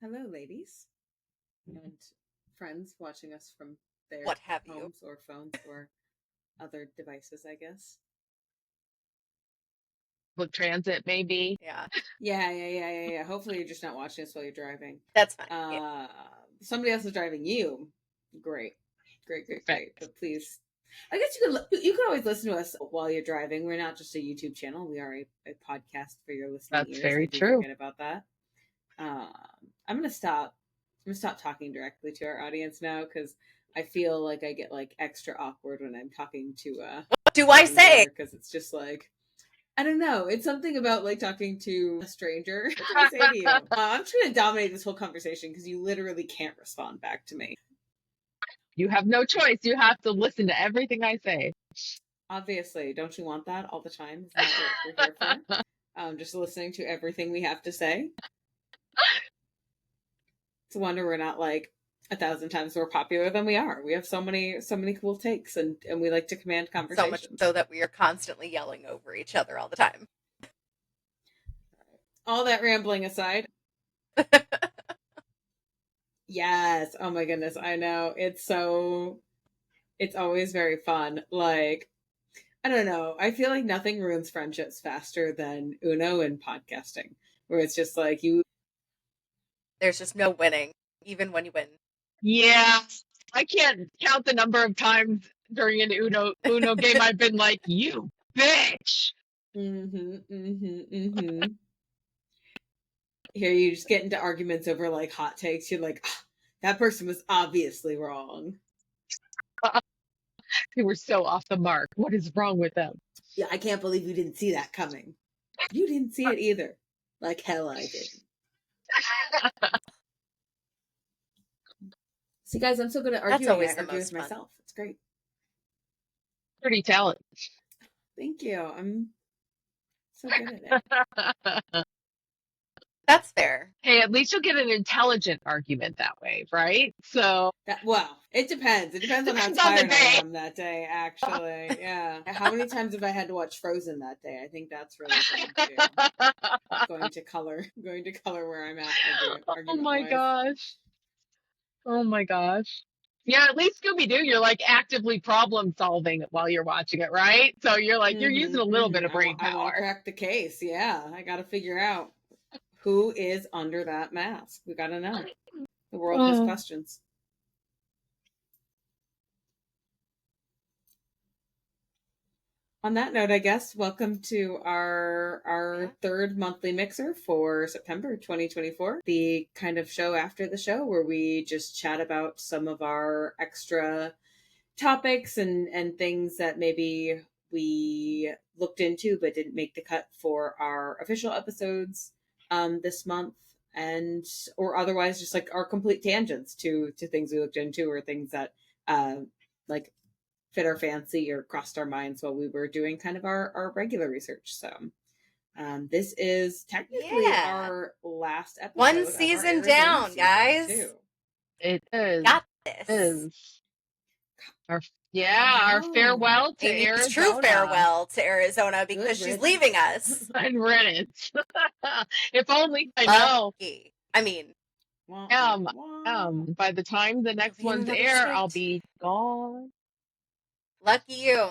Hello, ladies and friends watching us from their What have you? homes or phones or other devices, I guess. Public transit, maybe. Yeah, Yeah. Hopefully, you're just not watching us while you're driving. that's fine. Yeah. Somebody else is driving you. Great. Perfect. But please, I guess you can always listen to us while you're driving. We're not just a YouTube channel; we are a podcast for your listening That's ears. very I do true. forget about that. I'm gonna stop. I'm gonna stop talking directly to our audience now because I feel like I get like extra awkward when I'm talking to. What do I say? Because it's just like I don't know. It's something about like talking to a stranger. What do I say to you? I'm just gonna dominate this whole conversation because you literally can't respond back to me. You have no choice. You have to listen to everything I say. Obviously, don't you want that all the time? Isn't that what we're here for? Just listening to everything we have to say. It's a wonder we're not like 1,000 times more popular than we are. We have so many cool takes, and we like to command conversations. So much so that we are constantly yelling over each other all the time. All that rambling aside. Yes. Oh my goodness. I know. It's always very fun. Like, I don't know. I feel like nothing ruins friendships faster than Uno and podcasting, where it's just like There's just no winning, even when you win. Yeah. I can't count the number of times during an Uno game I've been like, you bitch. Here you just get into arguments over like hot takes. You're like, that person was obviously wrong. They were so off the mark. What is wrong with them? Yeah, I can't believe you didn't see that coming. You didn't see it either. Like hell I did. See, guys, I'm so good at arguing. That's always I the argue most with fun. myself. It's great. Pretty talented. Thank you. I'm so good at it. That's fair. Hey, at least you'll get an intelligent argument that way, right? So Well, it depends. It depends on how tired I am that day, actually. Yeah. How many times have I had to watch Frozen that day? I think that's really going to color where I'm at. Oh my gosh. Oh my gosh. Yeah, at least Scooby-Doo, you're like actively problem solving while you're watching it, right? So you're like, you're using a little bit of brain power. I want to crack the case. Yeah. I got to figure out who is under that mask. We got to know. The world has questions. On that note, I guess, welcome to our third monthly mixer for September 2024. The kind of show after the show where we just chat about some of our extra topics and things that maybe we looked into but didn't make the cut for our official episodes this month, and or otherwise just like our complete tangents to things we looked into or things that like fit our fancy or crossed our minds while we were doing kind of our regular research. So this is technically our last episode. One season down, guys. It is. Got this. It is. Our farewell to Arizona. True farewell to Arizona because she's leaving us. And riddance. If only I know. I mean, by the time the next one's air, I'll be gone. Lucky you.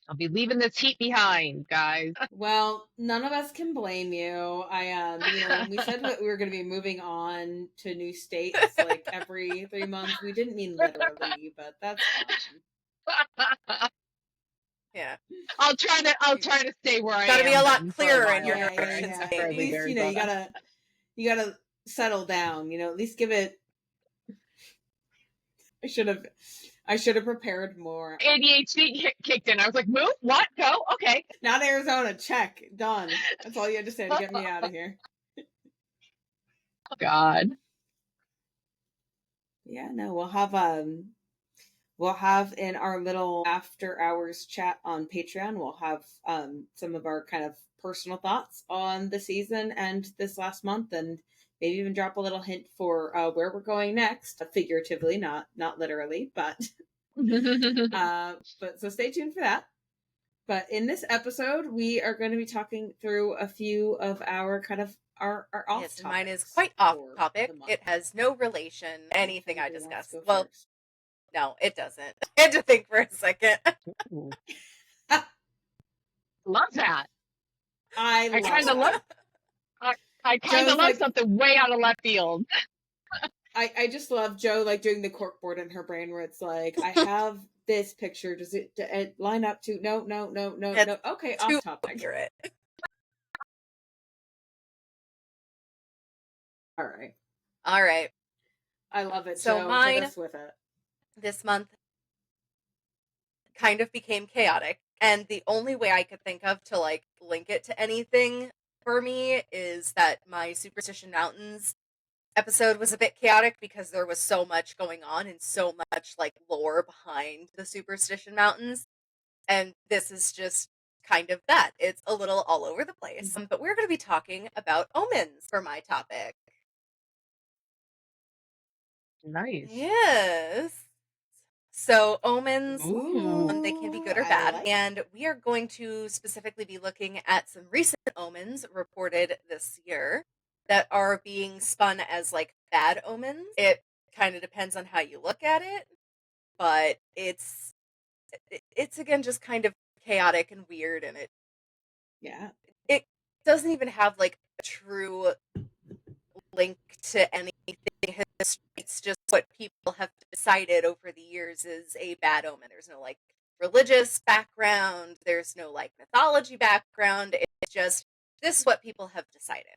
I'll be leaving this heat behind, guys. Well, none of us can blame you. When we said that we were going to be moving on to new states like every 3 months, we didn't mean literally, but that's fine. Yeah. I'll try to stay where I am. Gotta be a lot clearer in your directions. At least, you gotta settle down, at least give it. I should have prepared more. ADHD kicked in. I was like, move? What? Go? Okay. Not Arizona. Check. Done. That's all you had to say to get me out of here. Oh, God. Yeah, no, we'll have in our little after hours chat on Patreon, we'll have some of our kind of personal thoughts on the season and this last month, and maybe even drop a little hint for where we're going next, figuratively, not literally, but so stay tuned for that. But in this episode, we are going to be talking through a few of our kind of our off Yes, topics. and mine is quite off for topic. the month. It has no relation to anything I Who wants discussed. to go Well, first? no, it doesn't. I had to think for a second. Ooh. Love that. I I kind of love love. that. I kind of Joe's love like, something way out of left field. I just love Joe like doing the corkboard in her brain where it's like, I have this picture. Does it line up to no. That's Okay, too off topic. accurate. All right. All right. I love it. So Joe, mine hit us with it. this month kind of became chaotic, and the only way I could think of to like link it to anything for me is that my Superstition Mountains episode was a bit chaotic because there was so much going on and so much like lore behind the Superstition Mountains. And this is just kind of that. It's a little all over the place. But we're going to be talking about omens for my topic. Nice. Yes. So omens, Ooh. they can be good or I bad. like- And we are going to specifically be looking at some recent omens reported this year that are being spun as like bad omens. It kind of depends on how you look at it, but it's again just kind of chaotic and weird, and it doesn't even have like a true link to anything history. It's just what people have decided over the years is a bad omen. There's no like religious background, there's no like mythology background. It's just this is what people have decided.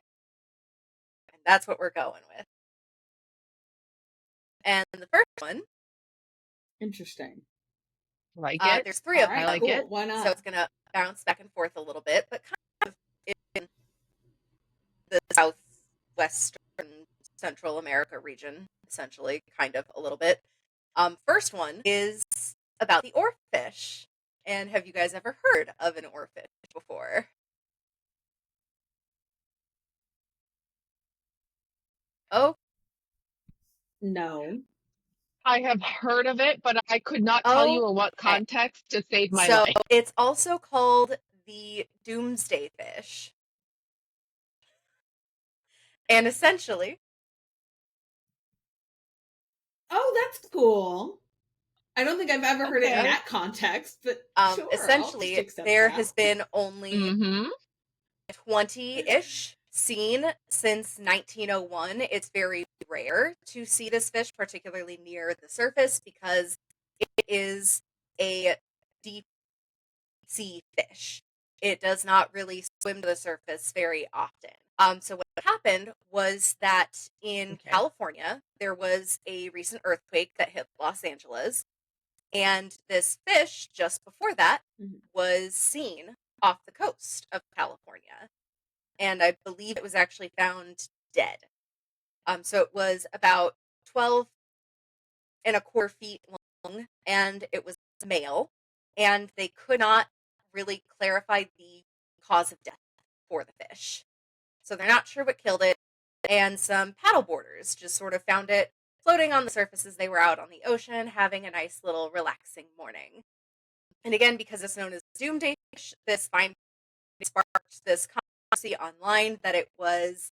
And that's what we're going with. And the first one, Interesting. Like it. there's three of them. I like cool. it. Why not? So it's going to bounce back and forth a little bit, but kind of in the southwestern Central America region, essentially, kind of a little bit. First one is about the oarfish. And have you guys ever heard of an oarfish before? Oh, No. I have heard of it, but I could not tell you in what okay. context to save my So life. it's also called the doomsday fish. And essentially, Oh, that's cool. I don't think I've ever heard it in Okay. that context, but sure. essentially, I'll just accept there that. has been only Mm-hmm. 20-ish seen since 1901. It's very rare to see this fish, particularly near the surface, because it is a deep sea fish. It does not really swim to the surface very often. So what happened was that in Okay. California, there was a recent earthquake that hit Los Angeles, and this fish, just before that, Mhm. was seen off the coast of California. And I believe it was actually found dead. So it was about 12.25 feet long, and it was male, and they could not really clarify the cause of death for the fish. So they're not sure what killed it, and some paddleboarders just sort of found it floating on the surface as they were out on the ocean, having a nice little relaxing morning. And again, because it's known as doomsday fish, this finding sparked this controversy online that it was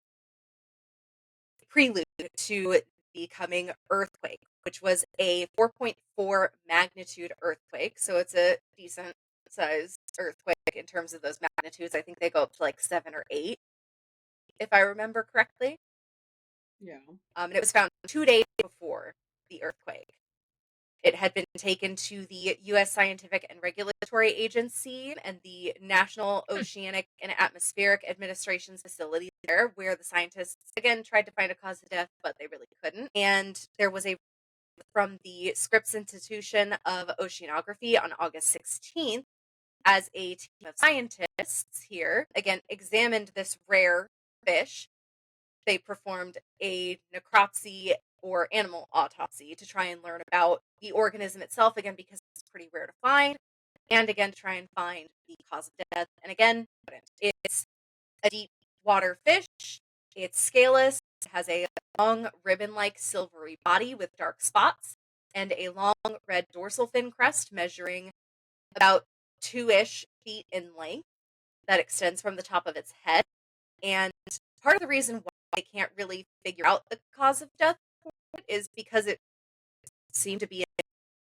prelude to the coming earthquake, which was a 4.4 magnitude earthquake. So it's a decent sized earthquake in terms of those magnitudes. I think they go up to like 7 or 8, if I remember correctly. Yeah. And it was found 2 days before the earthquake. It had been taken to the U.S. Scientific and Regulatory Agency and the National Oceanic and Atmospheric Administration's facility there, where the scientists, again, tried to find a cause of death, but they really couldn't. And there was a from the Scripps Institution of Oceanography on August 16th, as a team of scientists here, again, examined this rare fish. They performed a necropsy or animal autopsy to try and learn about the organism itself, again, because it's pretty rare to find, and again, to try and find the cause of death. And again, it's a deep water fish. It's scaleless. It has a long ribbon-like silvery body with dark spots and a long red dorsal fin crest measuring about 2-ish feet in length that extends from the top of its head. And part of the reason why they can't really figure out the cause of death is because it seemed to be in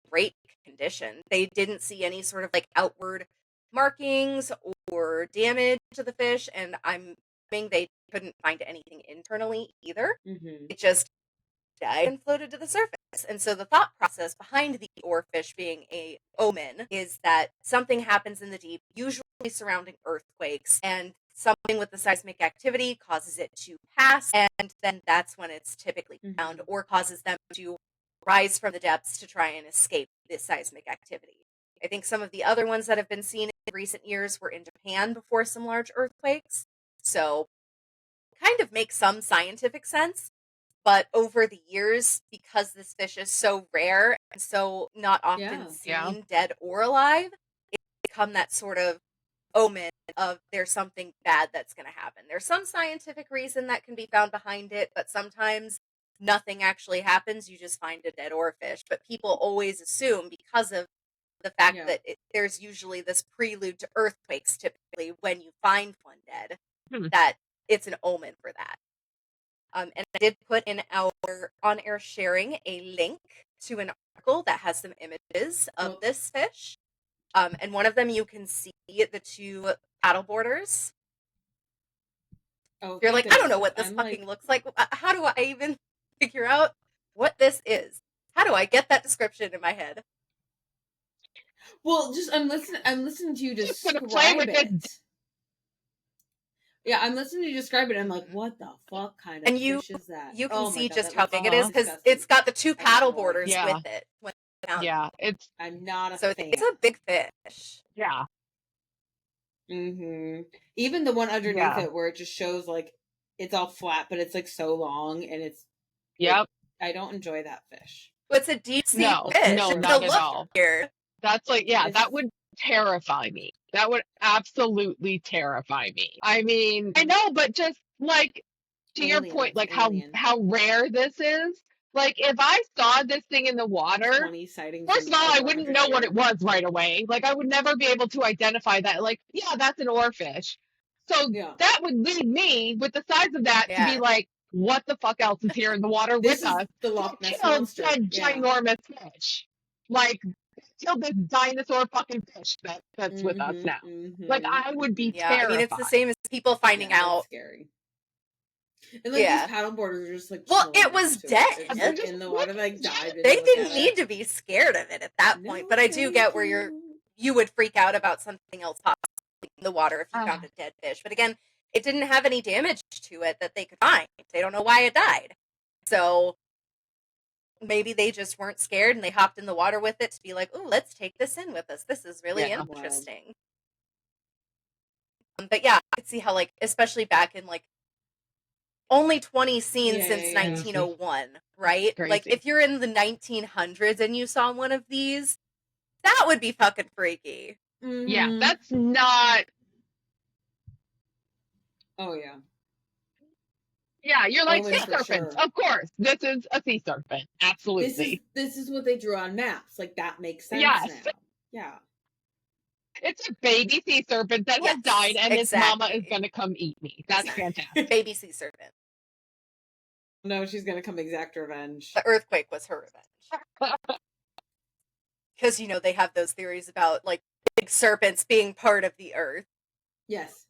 great condition. They didn't see any sort of like outward markings or damage to the fish, and I'm assuming they couldn't find anything internally either. It just died and floated to the surface. And so the thought process behind the oarfish being a omen is that something happens in the deep, usually surrounding earthquakes, and something with the seismic activity causes it to pass, and then that's when it's typically found, or causes them to rise from the depths to try and escape this seismic activity. I think some of the other ones that have been seen in recent years were in Japan before some large earthquakes. So kind of makes some scientific sense. But over the years, because this fish is so rare and so not often seen dead or alive, it's become that sort of omen of there's something bad that's going to happen. There's some scientific reason that can be found behind it, but sometimes nothing actually happens. You just find a dead oarfish. But people always assume, because of the fact that there's usually this prelude to earthquakes typically when you find one dead, that it's an omen for that. And I did put in our on-air sharing a link to an article that has some images of this fish. And one of them you can see the 2 paddleboarders. You're like, I don't know what this fucking looks like. How do I even figure out what this is? How do I get that description in my head? Well, I'm listening to you describe it. Yeah, I'm listening to you describe it. I'm like, what the fuck kind of fish is that? You can see just how big it is because it's got the 2 paddleboarders with it. I'm not a fan. It's a big fish. Yeah. Even the one underneath it where it just shows like it's all flat, but it's like so long and it's. I don't enjoy that fish. It's a deep sea fish. No, not at all. Weird. That's like, that would terrify me. That would absolutely terrify me. I mean, I know, but just like to your point, like how rare this is. Like if I saw this thing in the water, first of all, I wouldn't know what it was right away. Like I would never be able to identify that. Like, that's an oarfish. So that would lead me with the size of that to be like, what the fuck else is here in the water with us? The Loch Ness Monster. Ginormous fish. Like, killed this dinosaur fucking fish that's with us now. Like, I would be terrified. I mean, it's the same as people finding out. Scary. And like these paddleboarders are just like, it was dead in the water, like died. They didn't need to be scared of it at that point. But I do get where you would freak out about something else possibly in the water if you found a dead fish. But again, it didn't have any damage to it that they could find. They don't know why it died. So maybe they just weren't scared and they hopped in the water with it to be like, oh, let's take this in with us. This is really interesting. But I could see how, like, especially back in, like, only 20 scenes since 1901, right? Like, if you're in the 1900s and you saw one of these, that would be fucking freaky. Yeah, that's not... Oh, yeah. Yeah, you're like, sea serpents. Sure. Of course. This is a sea serpent. Absolutely. This is what they drew on maps. Like, that makes sense now. Yeah. It's a baby sea serpent that has died, and its mama is going to come eat me. That's fantastic. Baby sea serpent. No, she's going to come exact revenge. The earthquake was her revenge. Because, they have those theories about, like, big serpents being part of the earth. Yes.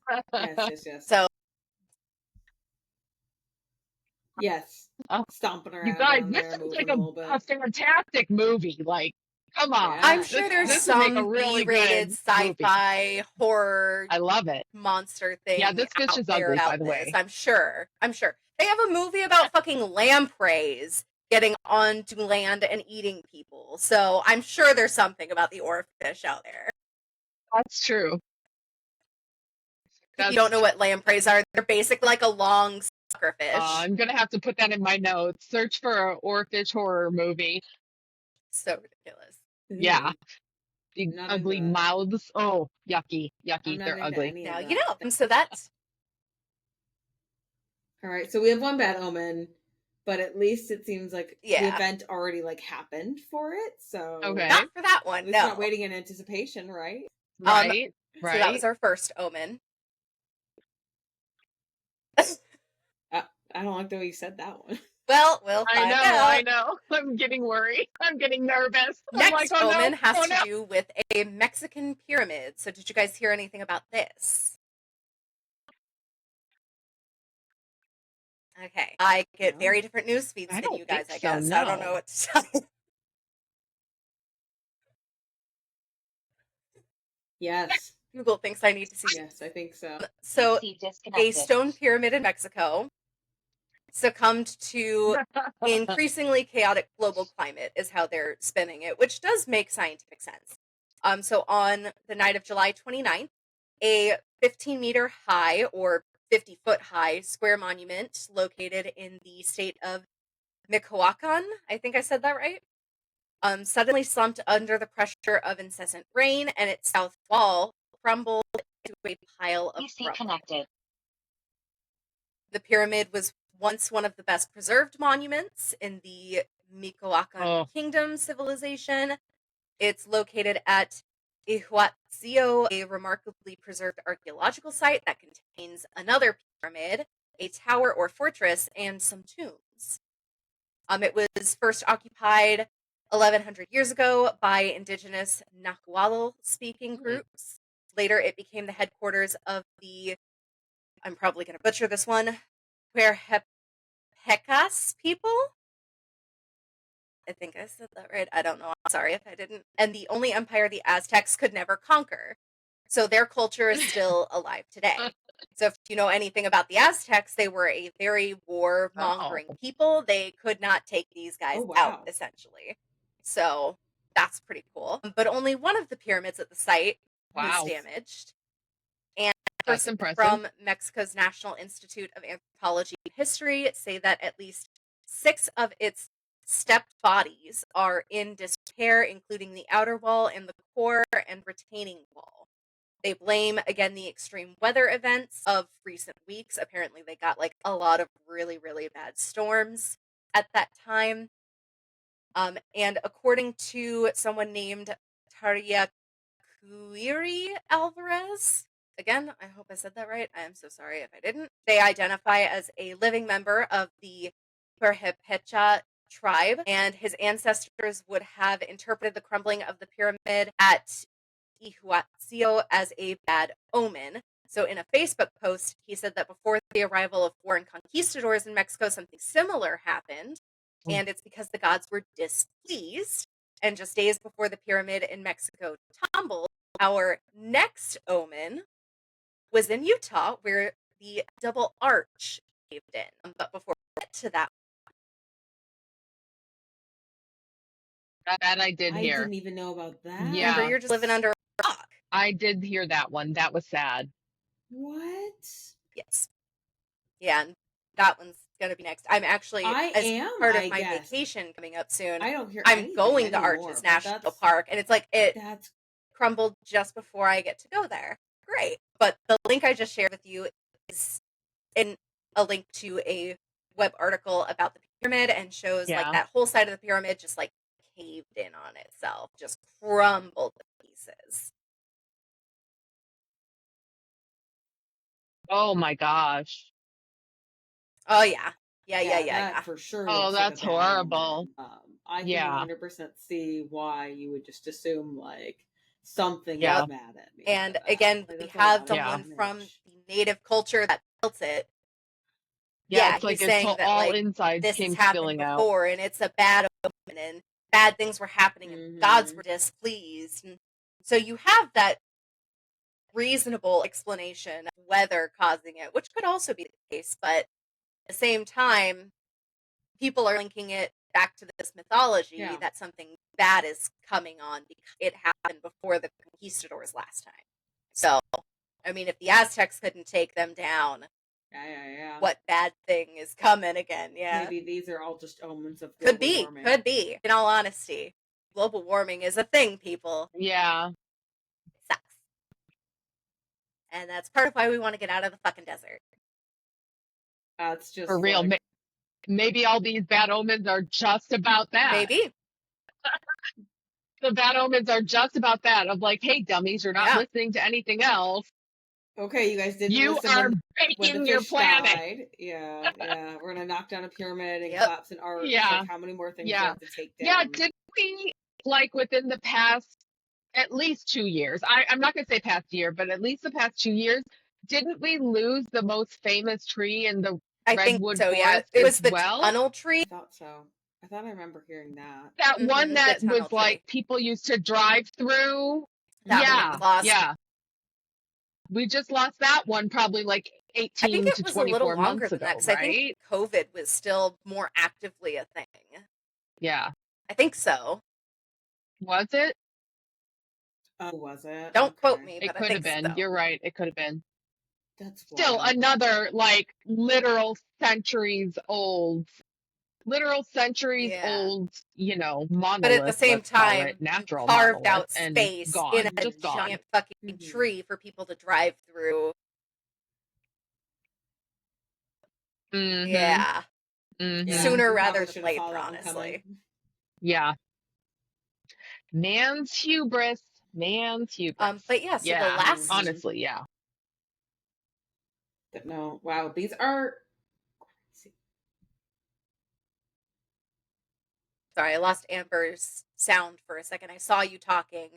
So. Yes. Stomping around. You guys, this is like a fantastic movie. Like, come on. I'm sure there's some really B-rated sci-fi horror. I love it. Monster thing. Yeah, this fish is ugly, by the way. I'm sure. They have a movie about fucking lampreys getting onto land and eating people. So I'm sure there's something about the oarfish out there. That's true. If you don't know what lampreys are, they're basically like a long suckerfish. I'm going to have to put that in my notes. Search for an oarfish horror movie. So ridiculous. Yeah. The ugly mouths. Oh, yucky. They're ugly. Now you know. And so that's... All right, so we have one bad omen, but at least it seems like the event already like happened for it. So okay, not for that one. It's not waiting in anticipation, right? Right. So that was our first omen. I don't like the way you said that one. Well, we'll find out. I know. I'm getting worried. I'm getting nervous. I'm Next like, omen has to do with a Mexican pyramid. So did you guys hear anything about this? Okay. I get very different news feeds than you guys, I guess. No. I don't know what to tell you. Yes. Google thinks I need to see. Yes, I think so. So a stone pyramid in Mexico succumbed to increasingly chaotic global climate is how they're spinning it, which does make scientific sense. So on the night of July 29th, a 15-meter high or 50-foot high square monument located in the state of Michoacan, I think I said that right, suddenly slumped under the pressure of incessant rain, and its south wall crumbled into a pile of rubble. The pyramid was once one of the best preserved monuments in the Michoacan Kingdom civilization. It's located at Ihuatzio, a remarkably preserved archaeological site that contains another pyramid, a tower or fortress, and some tombs. It was first occupied 1,100 years ago by indigenous Nahuatl-speaking groups. Later, it became the headquarters of the, I'm probably going to butcher this one, Huerhepecas people? I think I said that right. I don't know. I'm sorry if I didn't. And the only empire the Aztecs could never conquer. So their culture is still alive today. So if you know anything about the Aztecs, they were a very war-mongering people. They could not take these guys out, essentially. So that's pretty cool. But only one of the pyramids at the site was damaged. And that's impressive. From Mexico's National Institute of Anthropology and History say that at least 6 of its stepped bodies are in disrepair, including the outer wall and the core and retaining wall. They blame, again, the extreme weather events of recent weeks. Apparently, they got like a lot of really, really bad storms at that time. And according to someone named Taria Kuiri Alvarez, again, I hope I said that right. I am so sorry if I didn't. They identify as a living member of the Purépecha tribe, and his ancestors would have interpreted the crumbling of the pyramid at Ihuatzio as a bad omen. So in a Facebook post, he said that before the arrival of foreign conquistadors in Mexico, something similar happened, and it's because the gods were displeased. And just days before the pyramid in Mexico tumbled, our next omen was in Utah, where the double arch caved in. But before we get to that, that I did hear. I didn't even know about that. Yeah. Remember, you're just living under a rock. I did hear that one. That was sad. What? Yes. Yeah, and that one's gonna be next. I'm actually part of my vacation coming up soon. I don't hear. I'm going to Arches National Park, and it's like that's crumbled just before I get to go there. Great, but the link I just shared with you is a link to a web article about the pyramid, and shows like that whole side of the pyramid just like caved in on itself, just crumbled to pieces. Oh my gosh. Oh yeah. For sure. Oh, that's horrible. I can 100% see why you would just assume like something is mad at me. And again, we have someone from the native culture that built it. Yeah, it's like he's saying that all like insides this came has happened spilling before, and it's a bad omen, and bad things were happening, and gods were displeased. And so you have that reasonable explanation of weather causing it, which could also be the case, but at the same time, people are linking it back to this mythology that something bad is coming on because it happened before the conquistadors last time. So, I mean, if the Aztecs couldn't take them down, what bad thing is coming again? Yeah, maybe these are all just omens of global warming. Could be. In all honesty, global warming is a thing, people. Yeah, it sucks, and that's part of why we want to get out of the fucking desert. That's just for real. Like... Maybe all these bad omens are just about that. Maybe. The bad omens are just about that of like, hey, dummies, you're not listening to anything else. Okay, you guys didn't You listen are when the baking your fish planet. died. Yeah. We're gonna knock down a pyramid and collapse an arch. Yeah. Like, how many more things do you have to take down? Yeah, didn't we, like, within the past at least 2 years, I'm not gonna say past year, but at least the past 2 years, didn't we lose the most famous tree in the redwood forest? Yeah. It was the well? tunnel tree. I thought so. I thought I remember hearing that. That one that was like people used to drive through. Yeah. We just lost that one probably like 18 to 24 months ago, right? I think COVID was still more actively a thing. Yeah. I think so. Was it? Was it? Don't quote me, but it could have been. So. You're right. It could have been. That's still wild. Another like literal centuries old, you know, monolith. But at the same time, natural carved out space in a giant fucking tree for people to drive through. Yeah. Sooner rather than later, honestly. Yeah. Man's hubris. But yeah, so the last, honestly, yeah. But no, wow, these are crazy. Sorry, I lost Amber's sound for a second. I saw you talking,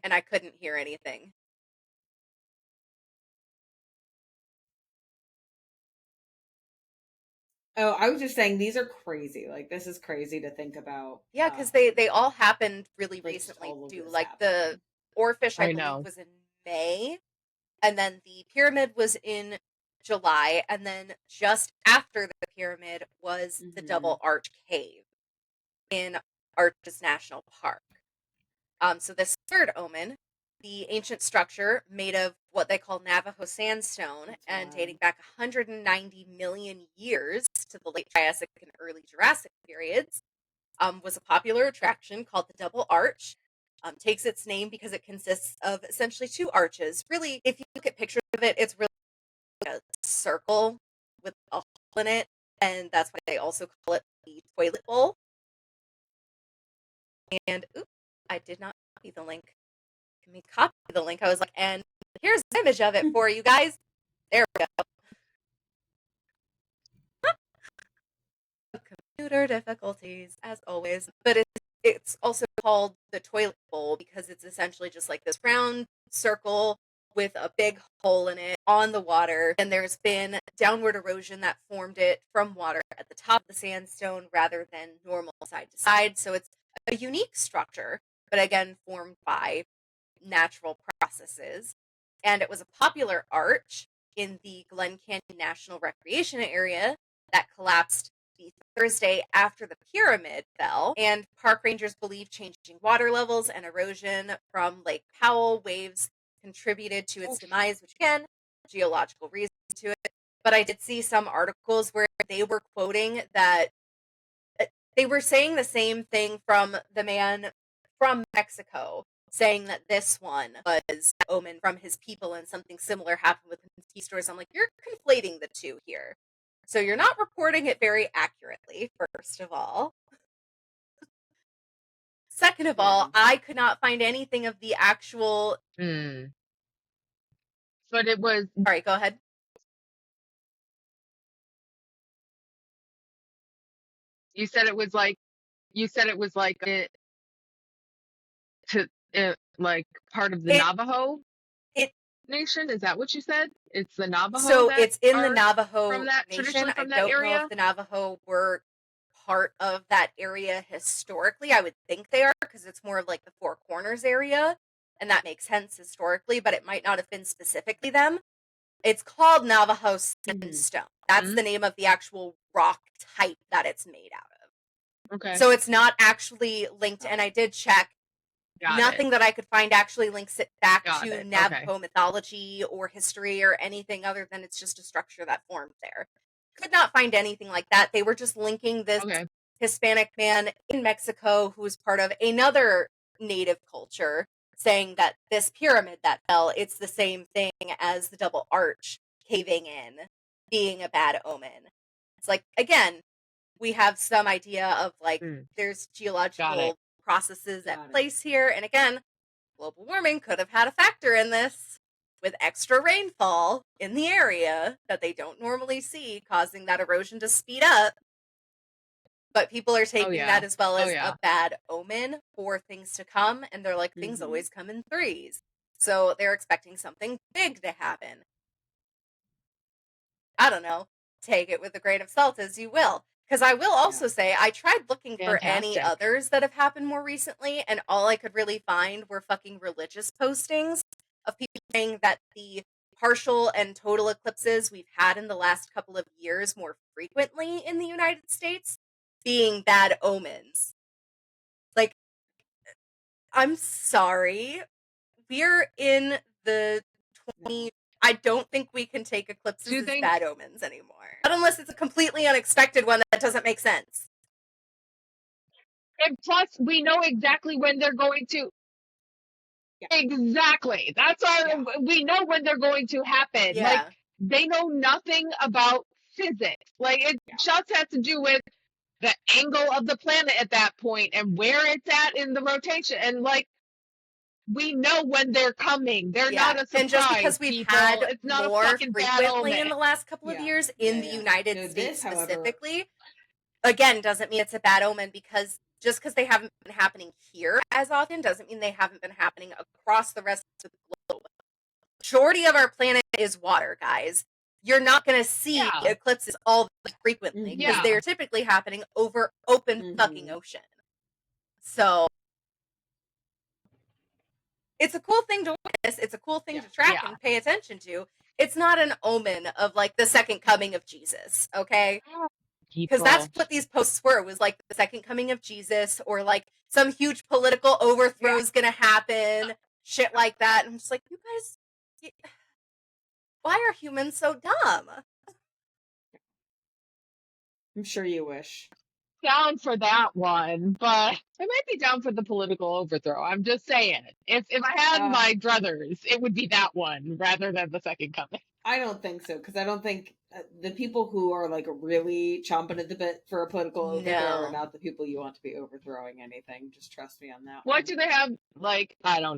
and I couldn't hear anything. Oh, I was just saying these are crazy. Like, this is crazy to think about. Yeah, because they all happened really recently too. Like the oarfish, I believe, was in May, and then the pyramid was in July, and then just after the pyramid was the Double Arch Cave in Arches National Park. So this third omen, the ancient structure made of what they call Navajo sandstone and dating back 190 million years to the late Triassic and early Jurassic periods, was a popular attraction called the Double Arch. Takes its name because it consists of essentially two arches. Really, if you look at pictures of it, it's really like a circle with a hole in it, and that's why they also call it the toilet bowl. And oops, I did not copy the link. Let me copy the link. I was like, and here's an image of it for you guys. There we go. Computer difficulties, as always. But it's also called the toilet bowl because it's essentially just like this round circle with a big hole in it on the water. And there's been downward erosion that formed it from water at the top of the sandstone rather than normal side to side. So it's a unique structure, but again, formed by natural processes. And it was a popular arch in the Glen Canyon National Recreation Area that collapsed the Thursday after the pyramid fell, and park rangers believe changing water levels and erosion from Lake Powell waves contributed to its demise, which again, geological reasons to it. But I did see some articles where they were quoting that they were saying the same thing from the man from Mexico, saying that this one was an omen from his people and something similar happened with ski stores. I'm like, you're conflating the two here. So you're not reporting it very accurately, first of all. Second of all, I could not find anything of the actual... But it was... Sorry, go ahead. You said it was like like part of the Navajo Nation. Is that what you said? It's the Navajo. So it's in the Navajo from that Nation. From I don't know if the Navajo were part of that area historically. I would think they are because it's more of like the Four Corners area, and that makes sense historically. But it might not have been specifically them. It's called Navajo sandstone. That's the name of the actual rock type that it's made out of. Okay. So it's not actually linked, and I did check. Nothing that I could find actually links it back to Navajo mythology or history or anything other than it's just a structure that formed there. Could not find anything like that. They were just linking this Hispanic man in Mexico who was part of another native culture, saying that this pyramid that fell, it's the same thing as the Double Arch caving in, being a bad omen. It's like, again, we have some idea of like there's geological processes at place here. And again, global warming could have had a factor in this, with extra rainfall in the area that they don't normally see, causing that erosion to speed up. But people are taking that as well as a bad omen for things to come. And they're like, things always come in threes. So they're expecting something big to happen. I don't know. Take it with a grain of salt as you will. Because I will also say, I tried looking for any others that have happened more recently, and all I could really find were fucking religious postings of people saying that the partial and total eclipses we've had in the last couple of years more frequently in the United States being bad omens. Like, I'm sorry. We're in the 20... I don't think we can take eclipses as bad omens anymore. Not unless it's a completely unexpected one that doesn't make sense. And plus, we know exactly when they're going to. Yeah. Exactly. That's why we know when they're going to happen. Yeah. Like, they know nothing about physics. Like, it just has to do with the angle of the planet at that point and where it's at in the rotation. And, like, we know when they're coming. They're not a surprise. And just because we've had it's not more frequently in the last couple of years in the United States specifically, again, doesn't mean it's a bad omen, because just because they haven't been happening here as often doesn't mean they haven't been happening across the rest of the globe. Majority of our planet is water, guys. You're not going to see eclipses all that frequently because they're typically happening over open fucking ocean. So it's a cool thing to witness. It's a cool thing to track and pay attention to. It's not an omen of, like, the second coming of Jesus, okay? Because that's what these posts were, was, like, the second coming of Jesus, or, like, some huge political overthrow is gonna happen, shit like that. And I'm just like, you guys, why are humans so dumb? I'm sure you wish. Down for that one, but I might be down for the political overthrow. I'm just saying, if I had my druthers, it would be that one rather than the second coming. I don't think so, because I don't think the people who are, like, really chomping at the bit for a political overthrow are not the people you want to be overthrowing anything. Just trust me on that. What do they have? Like, I'm not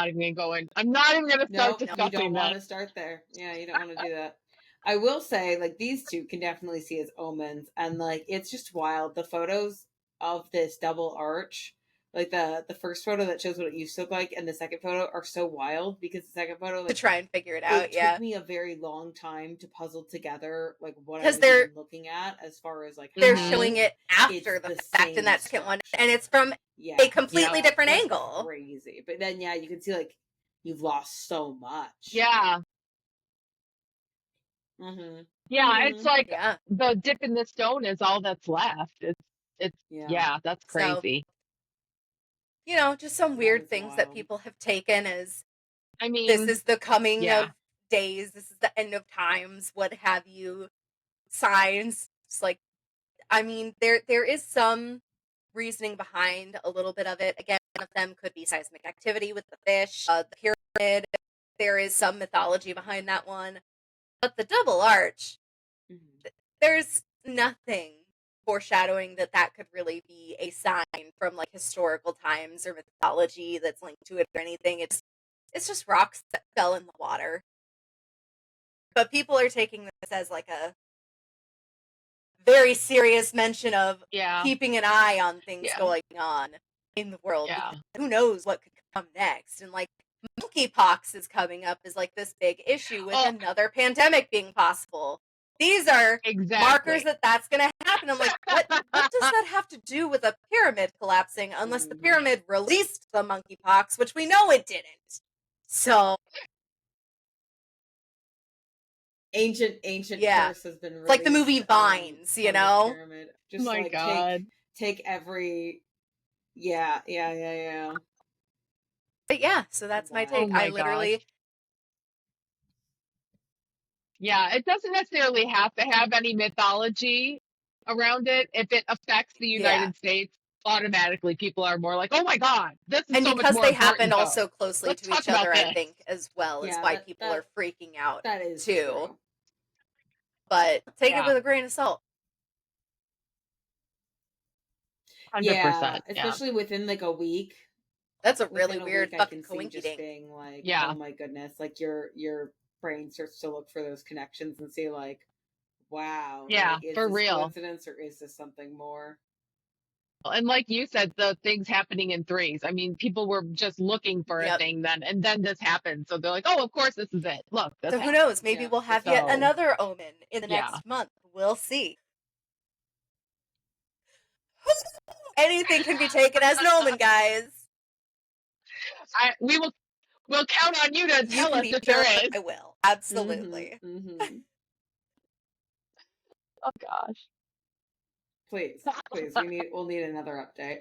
even going to start discussing you don't want to start there. Yeah, you don't want to do that. I will say, like, these two can definitely see as omens, and, like, it's just wild. The photos of this double arch, like the first photo that shows what it used to look like, and the second photo are so wild, because the second photo, like, to try and figure it out, it took me a very long time to puzzle together, like, what I was even looking at, as far as, like, they're showing it after the fact in that second one, and it's from a completely different angle. Crazy, but then you can see, like, you've lost so much. Yeah. It's like the dip in the stone is all that's left. It's that's crazy. So, just some weird things that people have taken as, I mean, this is the coming of days, this is the end of times, what have you, signs. It's like, I mean, there is some reasoning behind a little bit of it. Again, one of them could be seismic activity with the fish, the pyramid. There is some mythology behind that one. But the double arch, there's nothing foreshadowing that could really be a sign from, like, historical times or mythology that's linked to it or anything. It's just rocks that fell in the water. But people are taking this as, like, a very serious mention of keeping an eye on things going on in the world. Who knows what could come next? And, like, monkeypox is coming up as, like, this big issue with another pandemic being possible. These are markers that that's going to happen. I'm like, what does that have to do with a pyramid collapsing, unless the pyramid released the monkeypox, which we know it didn't. So ancient curse has been released, like the movie Vines, you know? Pyramid. Just God. Take every But so that's my take. I literally it doesn't necessarily have to have any mythology around it. If it affects the United States, automatically people are more like, oh my God, this is so much more important. And because they happened also closely to each other, I think, as well, is why people are freaking out that is too. True. But take it with a grain of salt. 100%. Especially within like a week. That's a really weird fucking coinky just being like, Yeah. oh my goodness, like your brain starts to look for those connections and see like, wow, Yeah, like, is for this real. coincidence or is this something more? And like you said, the things happening in threes. I mean, people were just looking for a thing then, and then this happened. So they're like, oh, of course this is it. Look, this so who knows? Maybe we'll have yet another omen in the next month. We'll see. Anything can be taken as an omen, guys. We'll count on you to tell us if there is. I will. Absolutely. Oh gosh. Please, we'll need another update.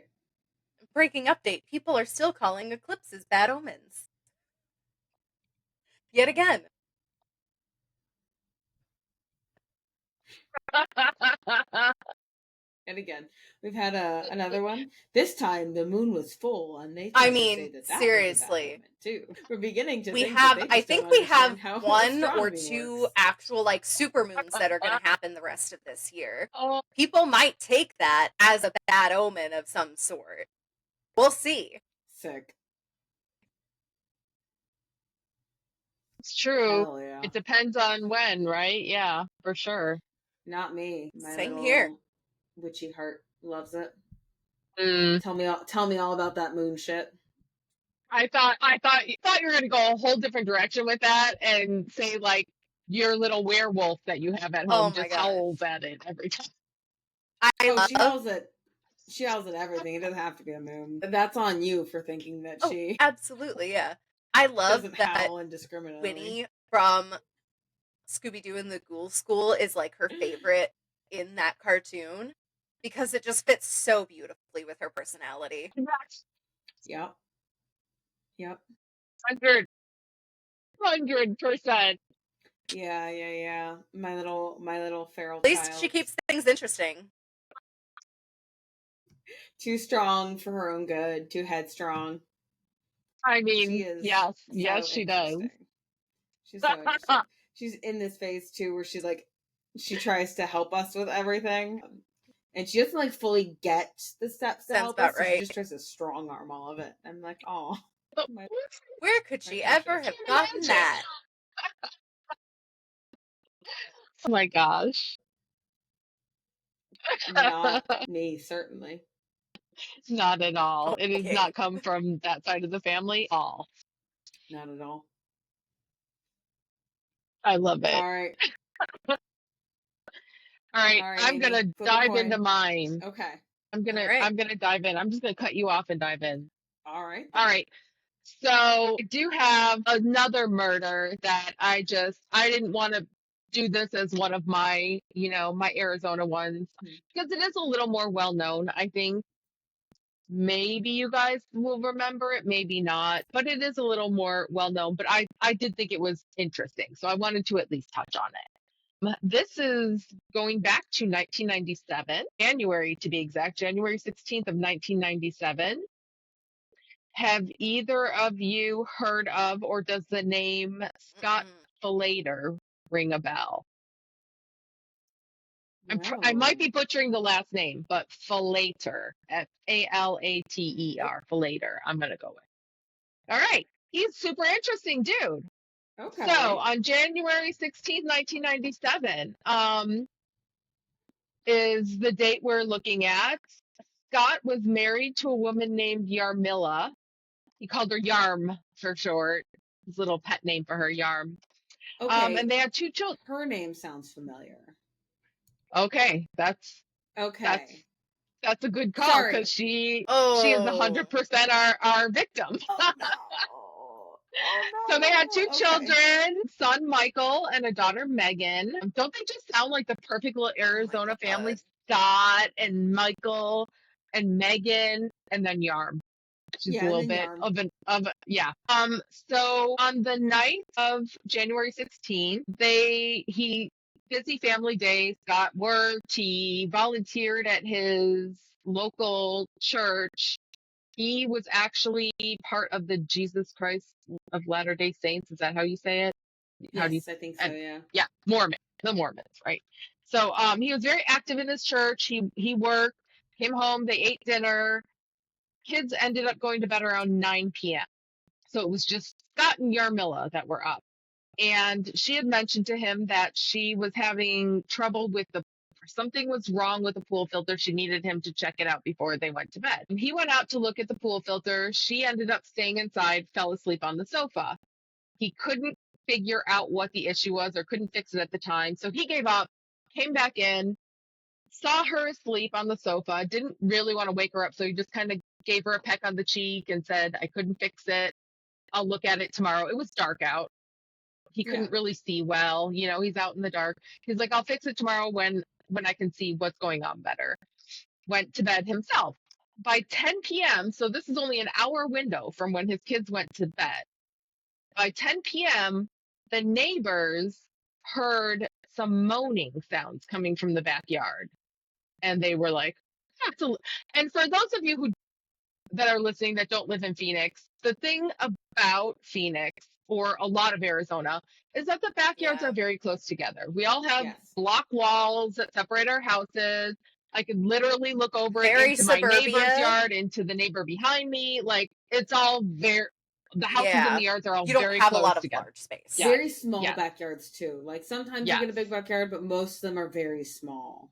Breaking update. People are still calling eclipses bad omens. Yet again. And again, we've had another one. This time the moon was full, and they say that seriously too. We're beginning to. I think we have one or two actual like supermoons that are going to happen the rest of this year. People might take that as a bad omen of some sort. We'll see. Sick. It's true. Hell yeah. It depends on when, right? Yeah, for sure. Not me. Same here. Witchy heart loves it. Mm. Tell me all about that moon shit. I thought you were gonna go a whole different direction with that and say like your little werewolf that you have at home just howls at it every time. She howls at everything. It doesn't have to be a moon. That's on you for thinking that she absolutely, yeah. I love doesn't that howl indiscriminately. Winnie from Scooby-Doo and the Ghoul School is like her favorite in that cartoon because it just fits so beautifully with her personality. Yep. 100%. Yeah. My little feral child. At least child. she keeps things interesting. Too strong for her own good, too headstrong. I mean, yes, she does. She's so interesting. She's in this phase too where she's like, she tries to help us with everything, and she doesn't like fully get the steps to help us. So she just tries to strong arm all of it. I'm like, oh, where could she ever have gotten that? Oh my gosh. Not me, certainly. Not at all. Okay. It has not come from that side of the family at all. Not at all. I love it. All right. All right, I'm gonna dive into mine. Okay. I'm gonna dive in. I'm just gonna cut you off and dive in. All right. So I do have another murder that I didn't want to do this as one of my, my Arizona ones because it is a little more well known, I think. Maybe you guys will remember it, maybe not, but it is a little more well known. But I did think it was interesting, so I wanted to at least touch on it. This is going back to 1997, January to be exact, January 16th of 1997. Have either of you heard of, or does the name Scott Falater ring a bell? No. I might be butchering the last name, but Falater, Falater, Falater, I'm going to go with. All right. He's a super interesting dude. Okay. So on January 16th, 1997, is the date we're looking at. Scott was married to a woman named Yarmila. He called her Yarm for short. His little pet name for her, Yarm. Okay. And they had 2 children. Her name sounds familiar. Okay, that's a good call because she is 100% our victim. Oh, no. So they had 2 children, son Michael and a daughter Megan. Don't they just sound like the perfect little Arizona family? Scott and Michael and Megan and then Yarm. She's a little bit So on the night of January 16th, busy family day. Scott worked. He volunteered at his local church. He was actually part of the Jesus Christ of Latter-day Saints. Is that how you say it? Yes, I think so, yeah. Yeah, the Mormons, right? So he was very active in his church. He worked. Came home, they ate dinner. Kids ended up going to bed around 9 p.m. So it was just Scott and Yarmila that were up. And she had mentioned to him that she was having trouble with something was wrong with the pool filter. She needed him to check it out before they went to bed. He went out to look at the pool filter. She ended up staying inside, fell asleep on the sofa. He couldn't figure out what the issue was or couldn't fix it at the time. So he gave up, came back in, saw her asleep on the sofa, didn't really want to wake her up. So he just kind of gave her a peck on the cheek and said, I couldn't fix it. I'll look at it tomorrow. It was dark out. He couldn't really see well. You know, he's out in the dark. He's like, I'll fix it tomorrow when I can see what's going on better. Went to bed himself. By 10 p.m., so this is only an hour window from when his kids went to bed. By 10 p.m., the neighbors heard some moaning sounds coming from the backyard. And they were like, and for those of you that are listening that don't live in Phoenix, the thing about Phoenix or a lot of Arizona is that the backyards are very close together. We all have block walls that separate our houses. I could literally look over into my neighbor's yard, into the neighbor behind me. Like, it's all the houses and the yards are all very close together. You don't have a lot of large space. Yeah. Very small backyards too. Like sometimes you get a big backyard, but most of them are very small.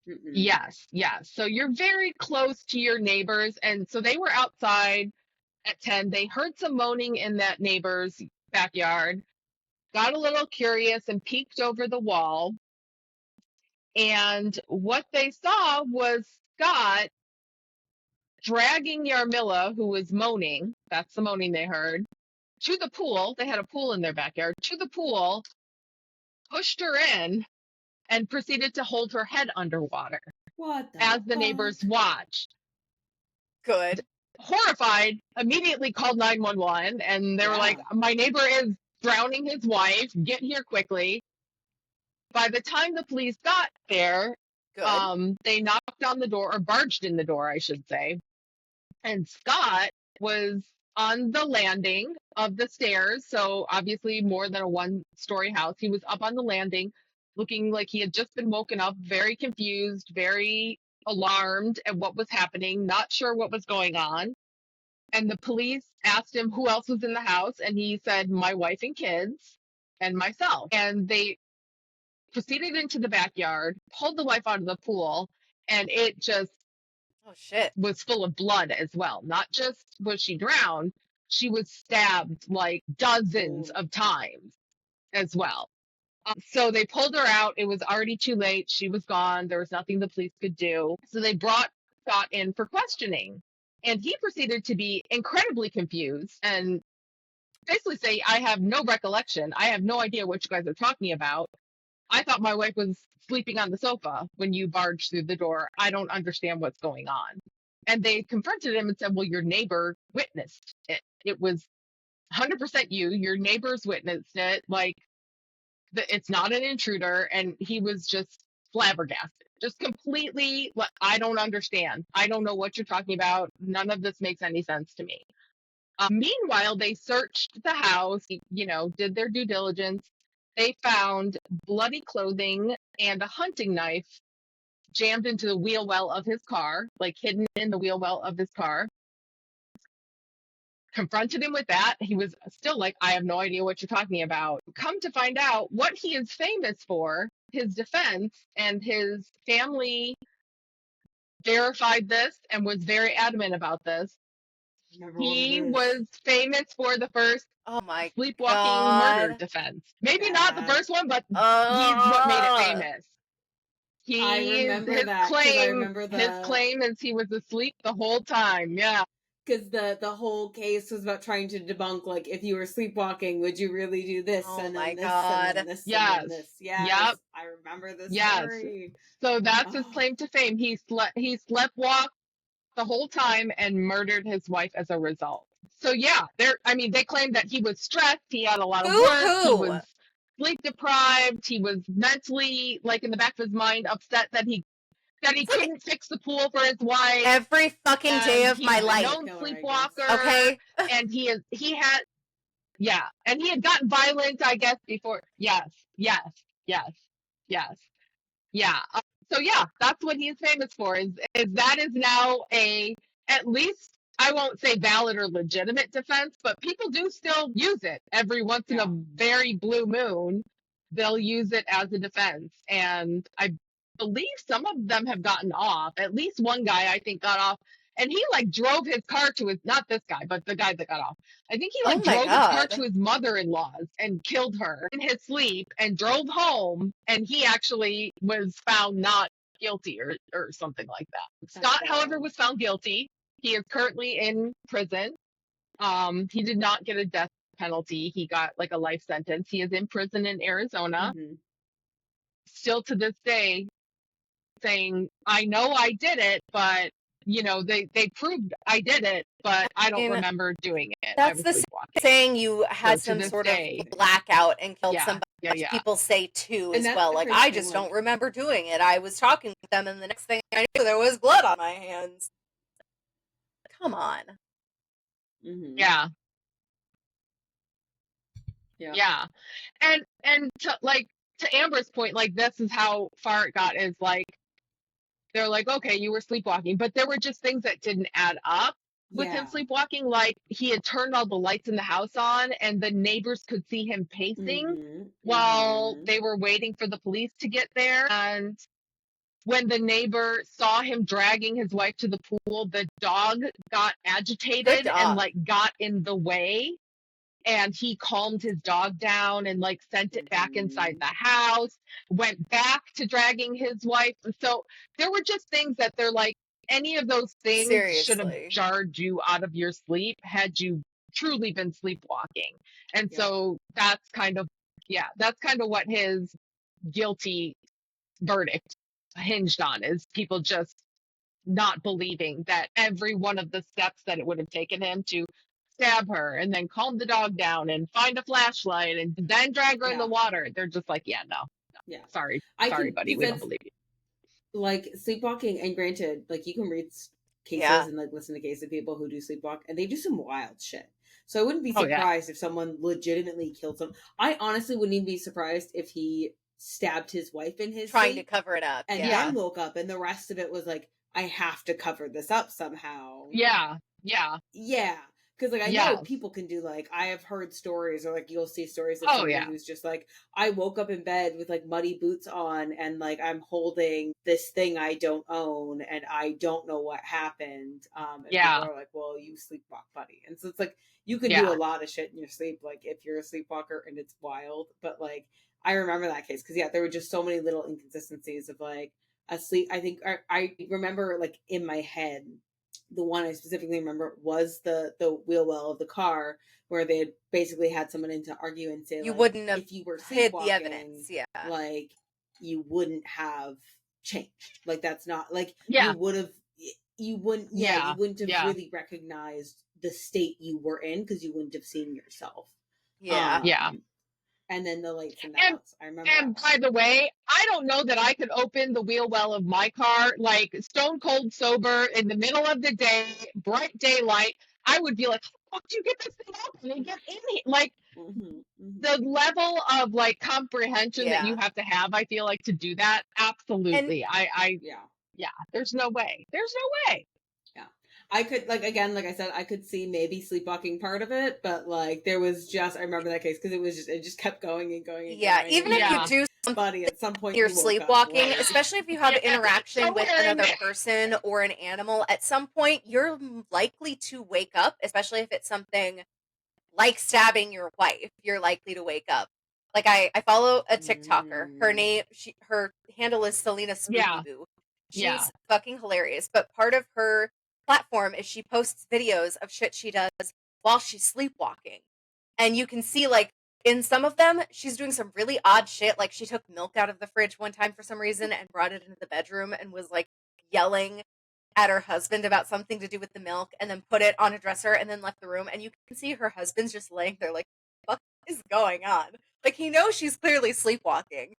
Mm-mm. Yes. So you're very close to your neighbors. And so they were outside at 10. They heard some moaning in that neighbor's backyard, got a little curious and peeked over the wall. And what they saw was Scott dragging Yarmila, who was moaning, that's the moaning they heard, to the pool. They had a pool in their backyard, to the pool, pushed her in, and proceeded to hold her head underwater. As the neighbors watched. Good. Horrified, immediately called 911, and they were like, my neighbor is drowning his wife, get here quickly. By the time the police got there, they knocked on the door, or barged in the door, I should say, and Scott was on the landing of the stairs, so obviously more than a one-story house. He was up on the landing, looking like he had just been woken up, very confused, very alarmed at what was happening, not sure what was going on. And the police asked him who else was in the house, and he said, my wife and kids and myself. And they proceeded into the backyard, pulled the wife out of the pool, and it just was full of blood as well. Not just was she drowned, she was stabbed like dozens of times as well. So they pulled her out. It was already too late. She was gone. There was nothing the police could do. So they brought Scott in for questioning. And he proceeded to be incredibly confused and basically say, I have no recollection. I have no idea what you guys are talking about. I thought my wife was sleeping on the sofa when you barged through the door. I don't understand what's going on. And they confronted him and said, well, your neighbor witnessed it. It was 100% you. Your neighbors witnessed it. Like, it's not an intruder. And he was just flabbergasted, just completely, I don't understand. I don't know what you're talking about. None of this makes any sense to me. Meanwhile, they searched the house, did their due diligence. They found bloody clothing and a hunting knife jammed into the wheel well of his car, like hidden in the wheel well of his car. Confronted him with that. He was still like, I have no idea what you're talking about. Come to find out what he is famous for, his defense, and his family verified this and was very adamant about this. He was famous for the first sleepwalking murder defense. Maybe not the first one, but he's what made it famous. I remember that. His claim is he was asleep the whole time. Yeah. Because the whole case was about trying to debunk, like, if you were sleepwalking, would you really do this and then this and then this and then this? Yes. Yep. I remember this story. So that's his claim to fame. He sleptwalked the whole time and murdered his wife as a result. So yeah, they claimed that he was stressed, he had a lot of work, he was sleep deprived, he was mentally, like, in the back of his mind, upset that he couldn't fix the pool for his wife. Every fucking day of my life. Known sleepwalker. Okay. And he had gotten violent, I guess, before. Yes. Yeah. So yeah, that's what he's famous for. Is that is now at least, I won't say valid or legitimate defense, but people do still use it every once in a very blue moon. They'll use it as a defense, and I believe some of them have gotten off. At least one guy, I think, got off, and he like drove his car to his, not this guy, but the guy that got off. I think he like drove his car to his mother-in-law's and killed her in his sleep and drove home, and he actually was found not guilty or something like that. Scott, however, was found guilty. He is currently in prison. He did not get a death penalty. He got like a life sentence. He is in prison in Arizona. Still to this day saying, I know I did it, but you know, they proved I did it, but I don't remember doing it. That's the saying you had some sort of blackout and killed somebody. Yeah. People say too as well. Like, I just don't remember doing it. I was talking with them, and the next thing I knew, there was blood on my hands. Come on. Yeah. And to Amber's point, like, this is how far it got, is like, they're like, okay, you were sleepwalking, but there were just things that didn't add up with him sleepwalking. Like, he had turned all the lights in the house on, and the neighbors could see him pacing while they were waiting for the police to get there. And when the neighbor saw him dragging his wife to the pool, the dog got agitated and like got in the way. And he calmed his dog down and like sent it back inside the house, went back to dragging his wife. So there were just things that they're like, any of those things should have jarred you out of your sleep had you truly been sleepwalking. And so that's kind of what his guilty verdict hinged on, is people just not believing that every one of the steps that it would have taken him to stab her and then calm the dog down and find a flashlight and then drag her in the water. They're just like, no. Sorry, buddy, we don't believe you. Like, sleepwalking, and granted, like, you can read cases and like listen to cases of people who do sleepwalk, and they do some wild shit. So I wouldn't be surprised if someone legitimately killed someone. I honestly wouldn't even be surprised if he stabbed his wife in his trying sleep to cover it up, and then woke up, and the rest of it was like, I have to cover this up somehow. Yeah. Because, like, I know people can do, like, I have heard stories, or, like, you'll see stories of someone who's just, like, I woke up in bed with, like, muddy boots on, and, like, I'm holding this thing I don't own, and I don't know what happened. And people are like, well, you sleepwalk, buddy. And so it's, like, you can do a lot of shit in your sleep, like, if you're a sleepwalker, and it's wild. But, like, I remember that case, because, there were just so many little inconsistencies of, like, asleep. I think, I remember, like, in my head, the one I specifically remember was the wheel well of the car, where they had basically had someone in to argue and say, you like, whave if you were hid sleepwalking, the evidence, like, you wouldn't have changed. Like, that's not, like, you wouldn't have really recognized the state you were in, because you wouldn't have seen yourself. And then the lights in the house. I remember. And by the way, I don't know that I could open the wheel well of my car, like, stone cold sober in the middle of the day, bright daylight. I would be like, how the fuck do you get this thing open and get in here? Like, the level of, like, comprehension that you have to have, I feel like, to do that. Absolutely. There's no way. I could, like, again, like I said, I could see maybe sleepwalking part of it, but, like, there was just, I remember that case, because it just kept going and going and going. Even if you do something at some point, you're sleepwalking, especially if you have interaction with another person or an animal, at some point, you're likely to wake up, especially if it's something like stabbing your wife. You're likely to wake up. Like, I follow a TikToker. Her handle is Selena Spooky Boo. She's fucking hilarious, but part of her platform is she posts videos of shit she does while she's sleepwalking. And you can see, like, in some of them, she's doing some really odd shit. Like, she took milk out of the fridge one time for some reason and brought it into the bedroom and was, like, yelling at her husband about something to do with the milk, and then put it on a dresser and then left the room. And you can see her husband's just laying there like, what is going on? Like, he knows she's clearly sleepwalking.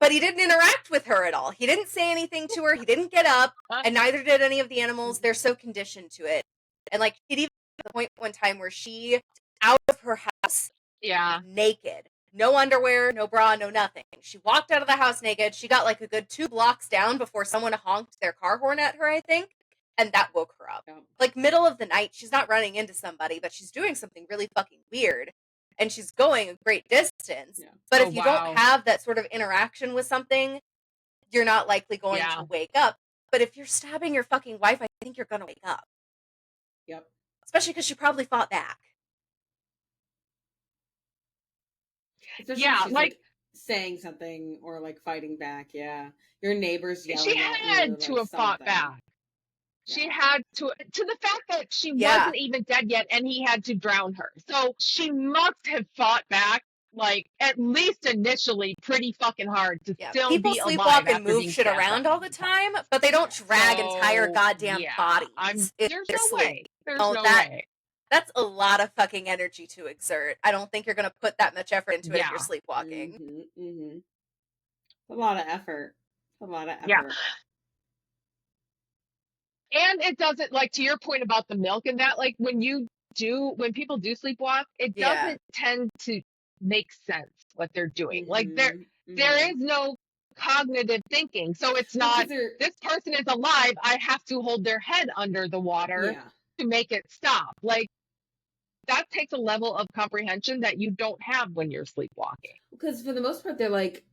But he didn't interact with her at all. He didn't say anything to her. He didn't get up, and neither did any of the animals. They're so conditioned to it. And, like, it even at the point one time where she out of her house naked No underwear, no bra, no nothing. She walked out of the house naked. She got like a good 2 blocks down before someone honked their car horn at her, I think. And that woke her up. Like, middle of the night, she's not running into somebody, but she's doing something really fucking weird. And she's going a great distance. Yeah. But if you don't have that sort of interaction with something, you're not likely going to wake up. But if you're stabbing your fucking wife, I think you're going to wake up. Yep. Especially because she probably fought back. Especially if she's like saying something or like fighting back. Yeah. Your neighbors yelling she at had you, to like, have fought back. Yeah. She had to the fact that she wasn't even dead yet and he had to drown her. So she must have fought back, like, at least initially pretty fucking hard to still people be alive. People sleepwalk and move shit around all the time, but they don't drag entire goddamn bodies. There's no way. There's no way. That's a lot of fucking energy to exert. I don't think you're going to put that much effort into it if you're sleepwalking. Mm-hmm, mm-hmm. A lot of effort. A lot of effort. Yeah. And it doesn't, like, to your point about the milk and that, like, when people do sleepwalk, it doesn't tend to make sense what they're doing. Like, there is no cognitive thinking. So it's not, this person is alive, I have to hold their head under the water to make it stop. Like, that takes a level of comprehension that you don't have when you're sleepwalking. Because for the most part, they're like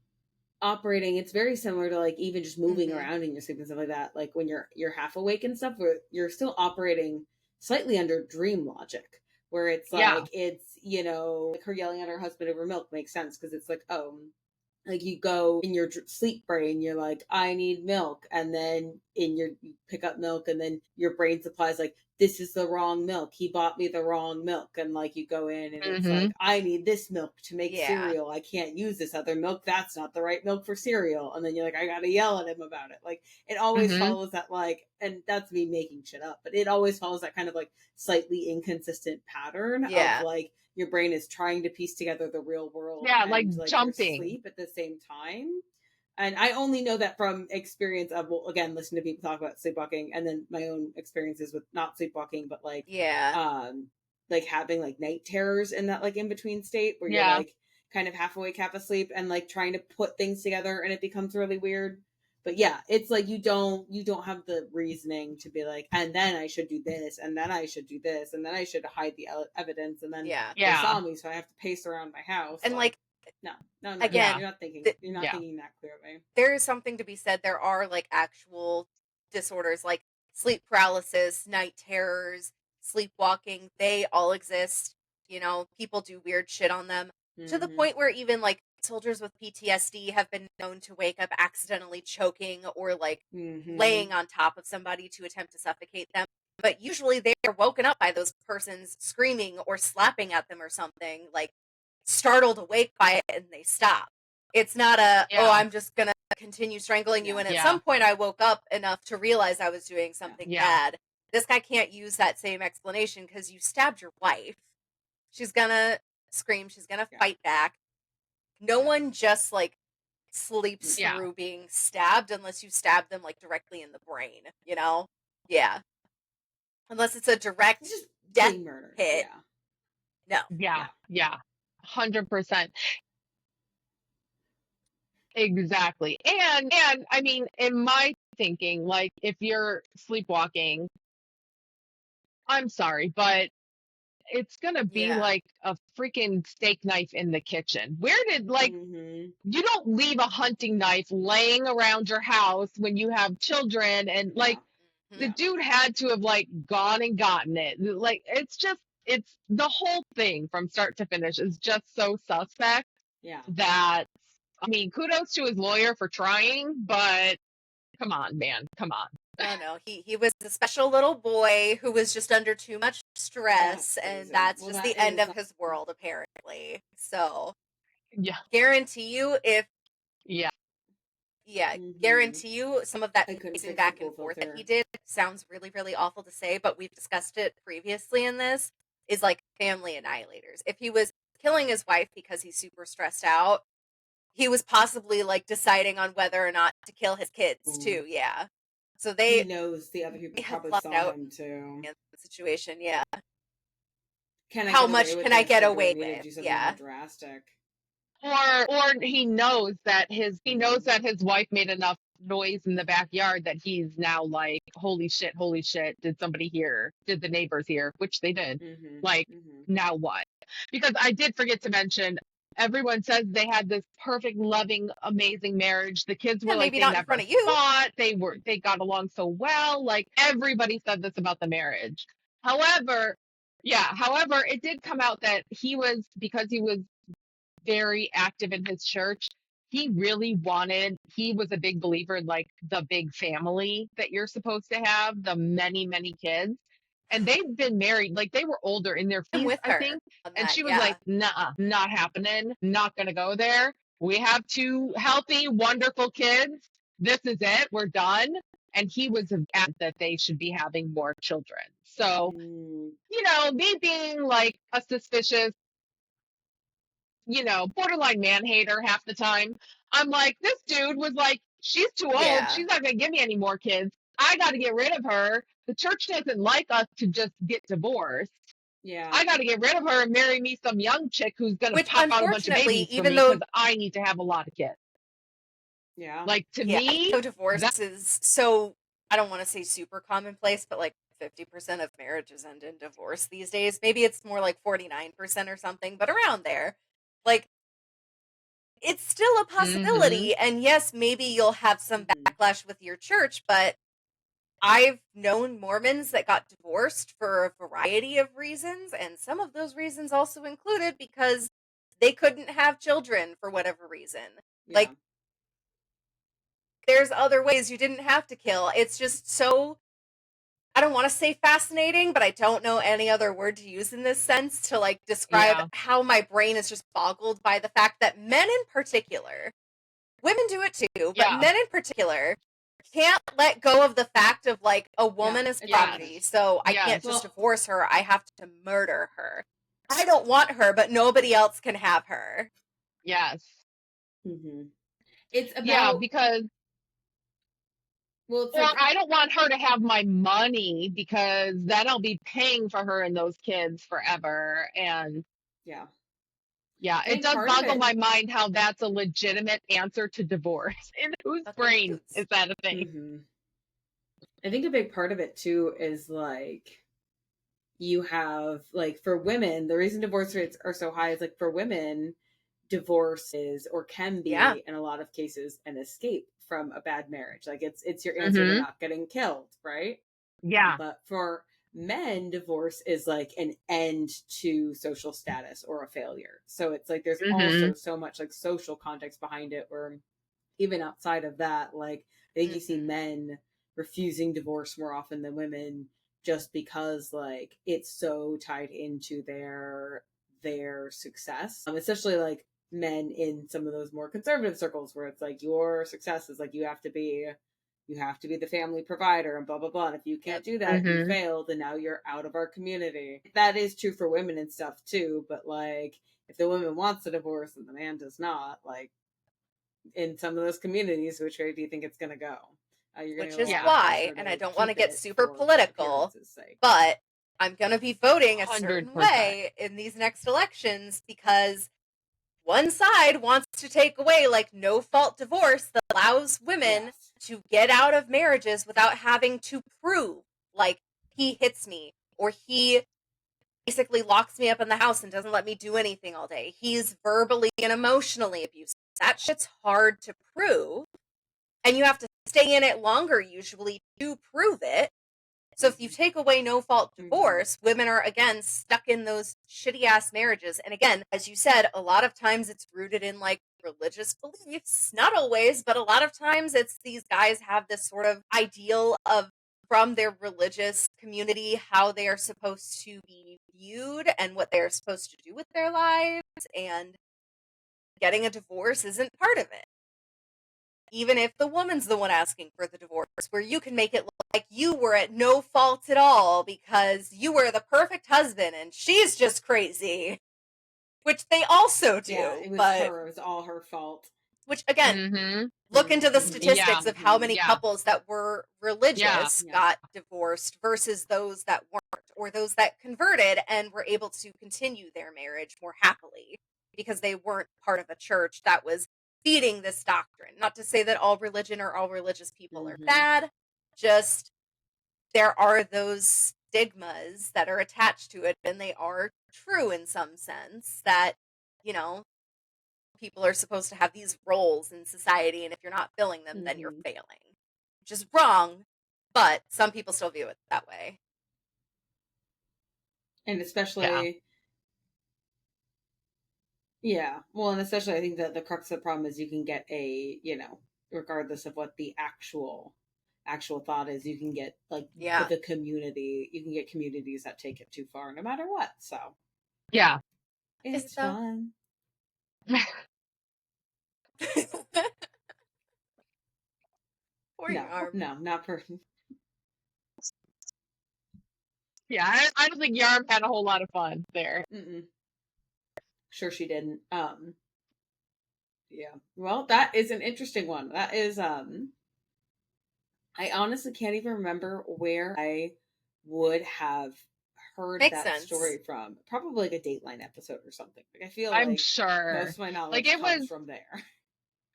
operating. It's very similar to like even just moving around in your sleep and stuff like that. Like when you're half awake and stuff, where you're still operating slightly under dream logic, where it's like it's, you know, like her yelling at her husband over milk makes sense because it's like, oh, like you go in your sleep brain, you're like, I need milk, and then you pick up milk, and then your brain supplies like, this is the wrong milk, he bought me the wrong milk, and like you go in and it's like, I need this milk to make cereal, I can't use this other milk, that's not the right milk for cereal, and then you're like, I gotta yell at him about it. Like it always follows that, like, and that's me making shit up, but it always follows that kind of like slightly inconsistent pattern of like your brain is trying to piece together the real world, and, like jumping sleep at the same time. And I only know that from experience of, well, again, listening to people talk about sleepwalking, and then my own experiences with not sleepwalking, but like like having like night terrors in that like in between state where you're like kind of half awake, half asleep, and like trying to put things together, and it becomes really weird. But yeah, it's like you don't have the reasoning to be like, and then I should do this, and then I should do this, and then I should hide the evidence, and then they saw me, so I have to pace around my house. And like no, again, you're not thinking that clearly. There is something to be said. There are like actual disorders like sleep paralysis, night terrors, sleepwalking. They all exist. You know, people do weird shit on them to the point where even like soldiers with PTSD have been known to wake up accidentally choking or like laying on top of somebody to attempt to suffocate them. But usually they are woken up by those persons screaming or slapping at them or something, like startled awake by it, and they stop. It's not a, oh, I'm just gonna continue strangling you, and at some point I woke up enough to realize I was doing something bad. This guy can't use that same explanation because you stabbed your wife. She's gonna scream, she's gonna fight back. No one just like sleeps through being stabbed unless you stab them like directly in the brain, you know? Yeah. Unless it's a direct death murder hit. No. Yeah. 100%. Exactly. And I mean, in my thinking, like if you're sleepwalking, I'm sorry, but it's gonna be like a freaking steak knife in the kitchen. Where did like you don't leave a hunting knife laying around your house when you have children, and like the dude had to have like gone and gotten it. Like it's the whole thing from start to finish is just so suspect. That, I mean, kudos to his lawyer for trying, but come on, man, come on. No, he was a special little boy who was just under too much stress, and that's just the end of his world, apparently. So, guarantee you if... guarantee you some of that pacing back and forth that he did sounds really, really awful to say, but we've discussed it previously in this, is like family annihilators. If he was killing his wife because he's super stressed out, he was possibly like deciding on whether or not to kill his kids too. So he knows the other people probably saw him too. In the situation, How much can I get away with? Yeah. Drastic. or he knows that his wife made enough noise in the backyard that he's now like, holy shit, did somebody hear? Did the neighbors hear? Which they did. Now what? Because I did forget to mention, everyone says they had this perfect, loving, amazing marriage. The kids were like, maybe they not in never front of you. fought. They got along so well. Like, everybody said this about the marriage. However, it did come out that because he was very active in his church, he was a big believer in like the big family that you're supposed to have, the many, many kids. And they've been married, like they were older, in their 50s, I think. And she was like, nah, not happening. Not going to go there. We have 2 healthy, wonderful kids. This is it. We're done. And he was adamant that they should be having more children. So, me being like a suspicious, borderline man hater half the time, I'm like, this dude was like, she's too old. Yeah. She's not going to give me any more kids. I got to get rid of her. The church doesn't like us to just get divorced. Yeah. I got to get rid of her and marry me some young chick who's going to pop out a bunch of babies for me because I need to have a lot of kids. Yeah. Like, to me, divorce is so, I don't want to say super commonplace, but like 50% of marriages end in divorce these days. Maybe it's more like 49% or something, but around there. Like, it's still a possibility. And yes, maybe you'll have some backlash with your church, but I've known Mormons that got divorced for a variety of reasons, and some of those reasons also included because they couldn't have children for whatever reason. Yeah. Like, there's other ways you didn't have to kill. It's just so, I don't want to say fascinating, but I don't know any other word to use in this sense to like describe how my brain is just boggled by the fact that men in particular, women do it too, but men in particular can't let go of the fact of like, a woman is property, so I can't just divorce her. I have to murder her. I don't want her, but nobody else can have her. Yes. It's about because I don't want her to have my money because then I'll be paying for her and those kids forever. And it does boggle my mind how that's a legitimate answer to divorce. In whose brain is that a thing? I think a big part of it too is like, you have like, for women, the reason divorce rates are so high is like, for women, divorce is or can be in a lot of cases an escape from a bad marriage. Like, it's your answer to not getting killed, right? But for men, divorce is like an end to social status or a failure. So it's like there's also so much like social context behind it, where even outside of that, like, I think you see men refusing divorce more often than women, just because like it's so tied into their success, especially like men in some of those more conservative circles, where it's like your success is like you have to be the family provider and blah blah blah, and if you can't do that, you failed and now you're out of our community. That is true for women and stuff too, but like, if the woman wants a divorce and the man does not, like, in some of those communities, which way do you think it's going to go? Which is why, and I don't want to get super political, but I'm going to be voting a certain 100%. Way in these next elections, because one side wants to take away like no-fault divorce that allows women to get out of marriages without having to prove like, he hits me, or he basically locks me up in the house and doesn't let me do anything all day. He's verbally and emotionally abusive. That shit's hard to prove. And you have to stay in it longer, usually, to prove it. So if you take away no-fault divorce, women are, again, stuck in those shitty-ass marriages. And again, as you said, a lot of times it's rooted in, like, religious beliefs. Not always, but a lot of times it's these guys have this sort of ideal of, from their religious community, how they are supposed to be viewed and what they're supposed to do with their lives. And getting a divorce isn't part of it. Even if the woman's the one asking for the divorce, where you can make it look like you were at no fault at all because you were the perfect husband and she's just crazy. Which they also do. Yeah, it was her. It was all her fault. Which, again, look into the statistics of how many couples that were religious got divorced versus those that weren't, or those that converted and were able to continue their marriage more happily. because they weren't part of a church that was feeding this doctrine. Not to say that all religion or all religious people are bad, just there are those stigmas that are attached to it, and they are true in some sense that, you know, people are supposed to have these roles in society, and if you're not filling them, then you're failing. Which is wrong, but some people still view it that way. And especially, well, and especially I think that the crux of the problem is you can get regardless of what the actual thought is, you can get the community, you can get communities that take it too far no matter what. So it's fun. No, not person. Yeah, I don't think Yarm had a whole lot of fun there. Sure she didn't. Yeah. Well, that is an interesting one. That is I honestly can't even remember where I would have heard story from. Probably like a Dateline episode or something. I feel I'm sure most of my knowledge comes from there.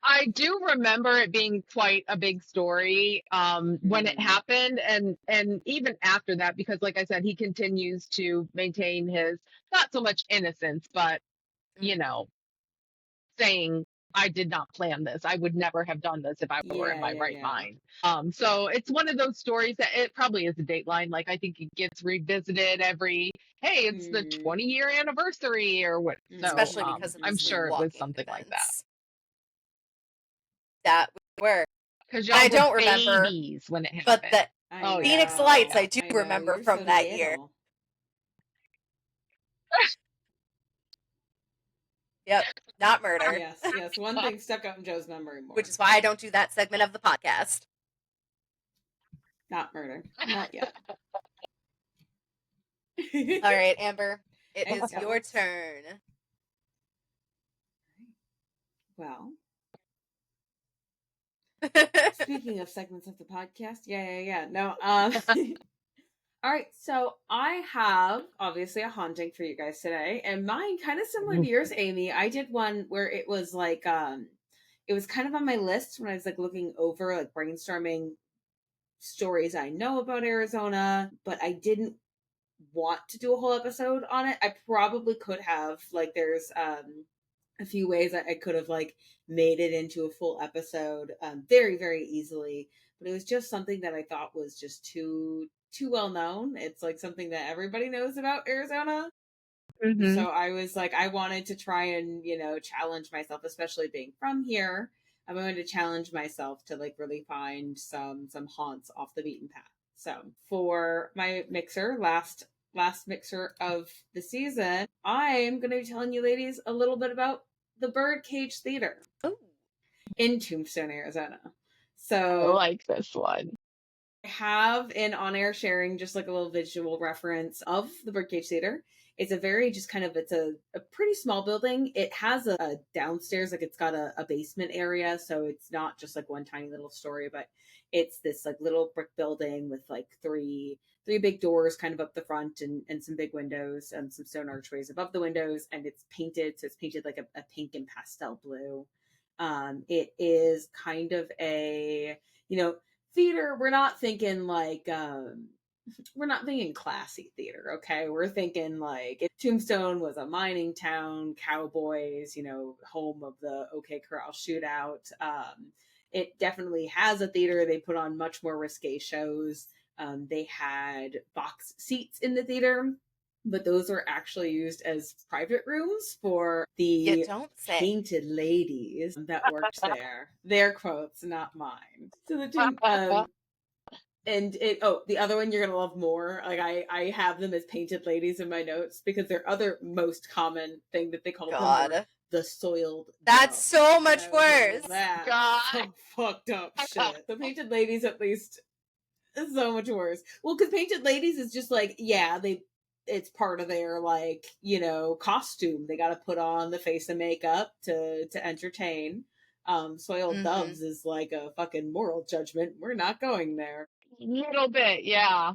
I do remember it being quite a big story when it happened, and even after that, because like I said, he continues to maintain his not so much innocence, but saying, I did not plan this. I would never have done this if I were in my right mind. So it's one of those stories that it probably is a Dateline. Like, I think it gets revisited every, hey, it's the 20-year anniversary or what. So, especially because of I'm sure it was something like that. That were. Because I don't remember babies when it happened. But the Phoenix Lights, I do remember from that year. Yep, not murder. Yes. One thing stuck out in Joe's memory more. Which is why I don't do that segment of the podcast. Not murder. Not yet. All right, Amber. It is your turn. Well, speaking of segments of the podcast, yeah. No, all right, so I have obviously a haunting for you guys today, and mine kind of similar to yours, Amy. I did one where it was like it was kind of on my list when I was like looking over, like brainstorming stories I know about Arizona, but I didn't want to do a whole episode on it. I probably could have. Like there's a few ways that I could have like made it into a full episode very, very easily, but it was just something that I thought was just too well known. It's like something that everybody knows about Arizona. So I was like, I wanted to try and, challenge myself, especially being from here. I wanted to challenge myself to like really find some haunts off the beaten path. So for my mixer, last mixer of the season, I'm going to be telling you ladies a little bit about the Birdcage Theater in Tombstone, Arizona. So I like this one. I have an on-air sharing, just like a little visual reference of the Birdcage Theater. It's a very just kind of, it's a pretty small building. It has a downstairs, like it's got a basement area. So it's not just like one tiny little story, but it's this like little brick building with like three big doors kind of up the front and some big windows and some stone archways above the windows. And it's painted. So it's painted like a pink and pastel blue. It is kind of a, theater. We're not thinking like, we're not thinking classy theater, okay? We're thinking like if Tombstone was a mining town, Cowboys, home of the OK Corral shootout. It definitely has a theater. They put on much more risque shows. They had box seats in the theater, but those were actually used as private rooms for the painted ladies that worked there. Their quotes, not mine. So the and the other one you're gonna love more. Like I have them as painted ladies in my notes because their other most common thing that they call them were the soiled. That's so much worse. That's some fucked up shit. The painted ladies, at least, is so much worse. Well, because painted ladies is just like, it's part of their like costume. They got to put on the face and makeup to entertain. Soiled doves is like a fucking moral judgment. We're not going there. Little bit, yeah.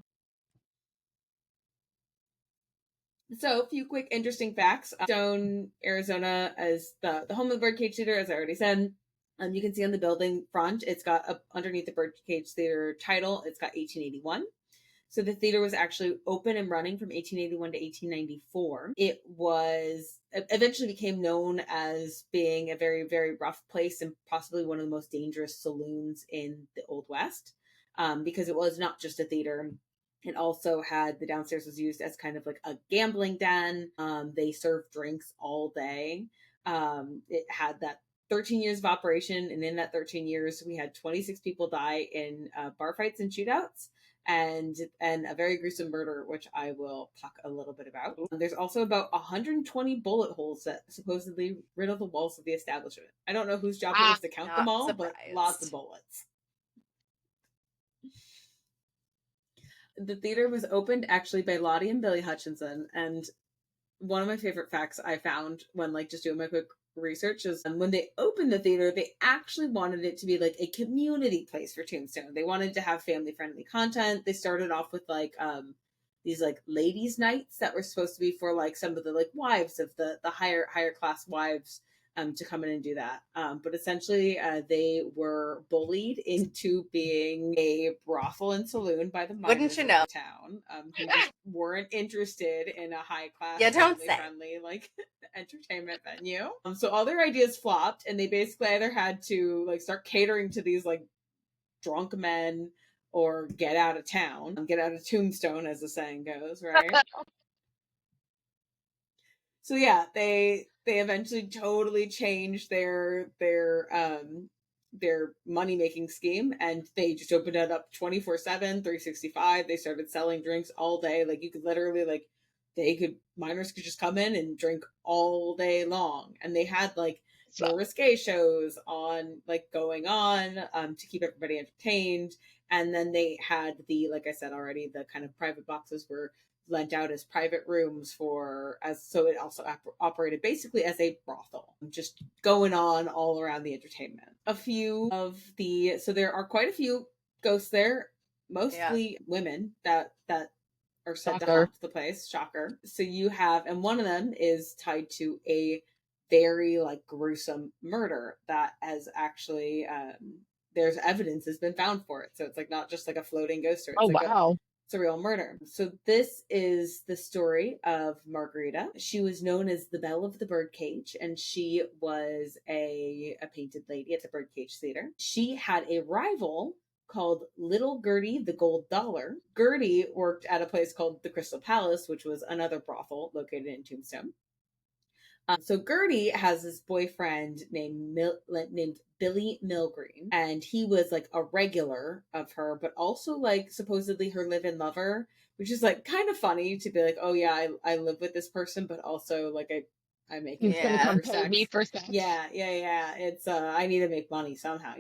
So, a few quick interesting facts. Stone, Arizona, as the home of the Birdcage Theater, as I already said. You can see on the building front, it's got underneath the Birdcage Theater title, it's got 1881. So the theater was actually open and running from 1881 to 1894. It was eventually became known as being a very, very rough place and possibly one of the most dangerous saloons in the Old West, because it was not just a theater. It also had, the downstairs was used as kind of like a gambling den. They served drinks all day. It had that 13 years of operation, and in that 13 years, we had 26 people die in bar fights and shootouts, and a very gruesome murder, which I will talk a little bit about. There's also about 120 bullet holes that supposedly riddle the walls of the establishment. I don't know whose job it was to count them all, but lots of bullets. The theater was opened actually by Lottie and Billy Hutchinson, and one of my favorite facts I found when like just doing my quick research is when they opened the theater, they actually wanted it to be like a community place for Tombstone. They wanted to have family friendly content. They started off with like these like ladies' nights that were supposed to be for like some of the like wives of the higher class wives to come in and do that. But essentially, they were bullied into being a brothel and saloon by the miners of the town, who just weren't interested in a high class, family friendly like entertainment venue. So all their ideas flopped, and they basically either had to like start catering to these like drunk men or get out of town, get out of Tombstone, as the saying goes, right? So yeah, they eventually totally changed their money making scheme, and they just opened it up 24/7, 365. They started selling drinks all day. Like you could literally like minors could just come in and drink all day long, and they had like more risque shows on like going on to keep everybody entertained. And then they had like I said already, the kind of private boxes were lent out as private rooms so it also operated basically as a brothel, just going on all around the entertainment. So there are quite a few ghosts there, mostly women that are said to haunt the place. Shocker. So you have, and one of them is tied to a very like gruesome murder that has actually there's evidence has been found for it. So it's like not just like a floating ghost story. It's it's a real murder. So this is the story of Margarita. She was known as the Belle of the Birdcage, and she was a painted lady at the Birdcage Theater. She had a rival called Little Gertie the Gold Dollar. Gertie worked at a place called the Crystal Palace, which was another brothel located in Tombstone. So Gertie has this boyfriend named Billy Milgreen, and he was like a regular of her, but also like supposedly her live-in lover, which is like kind of funny to be like, oh yeah, I live with this person, but also like I make he's gonna come pay me for sex. Yeah. It's I need to make money somehow,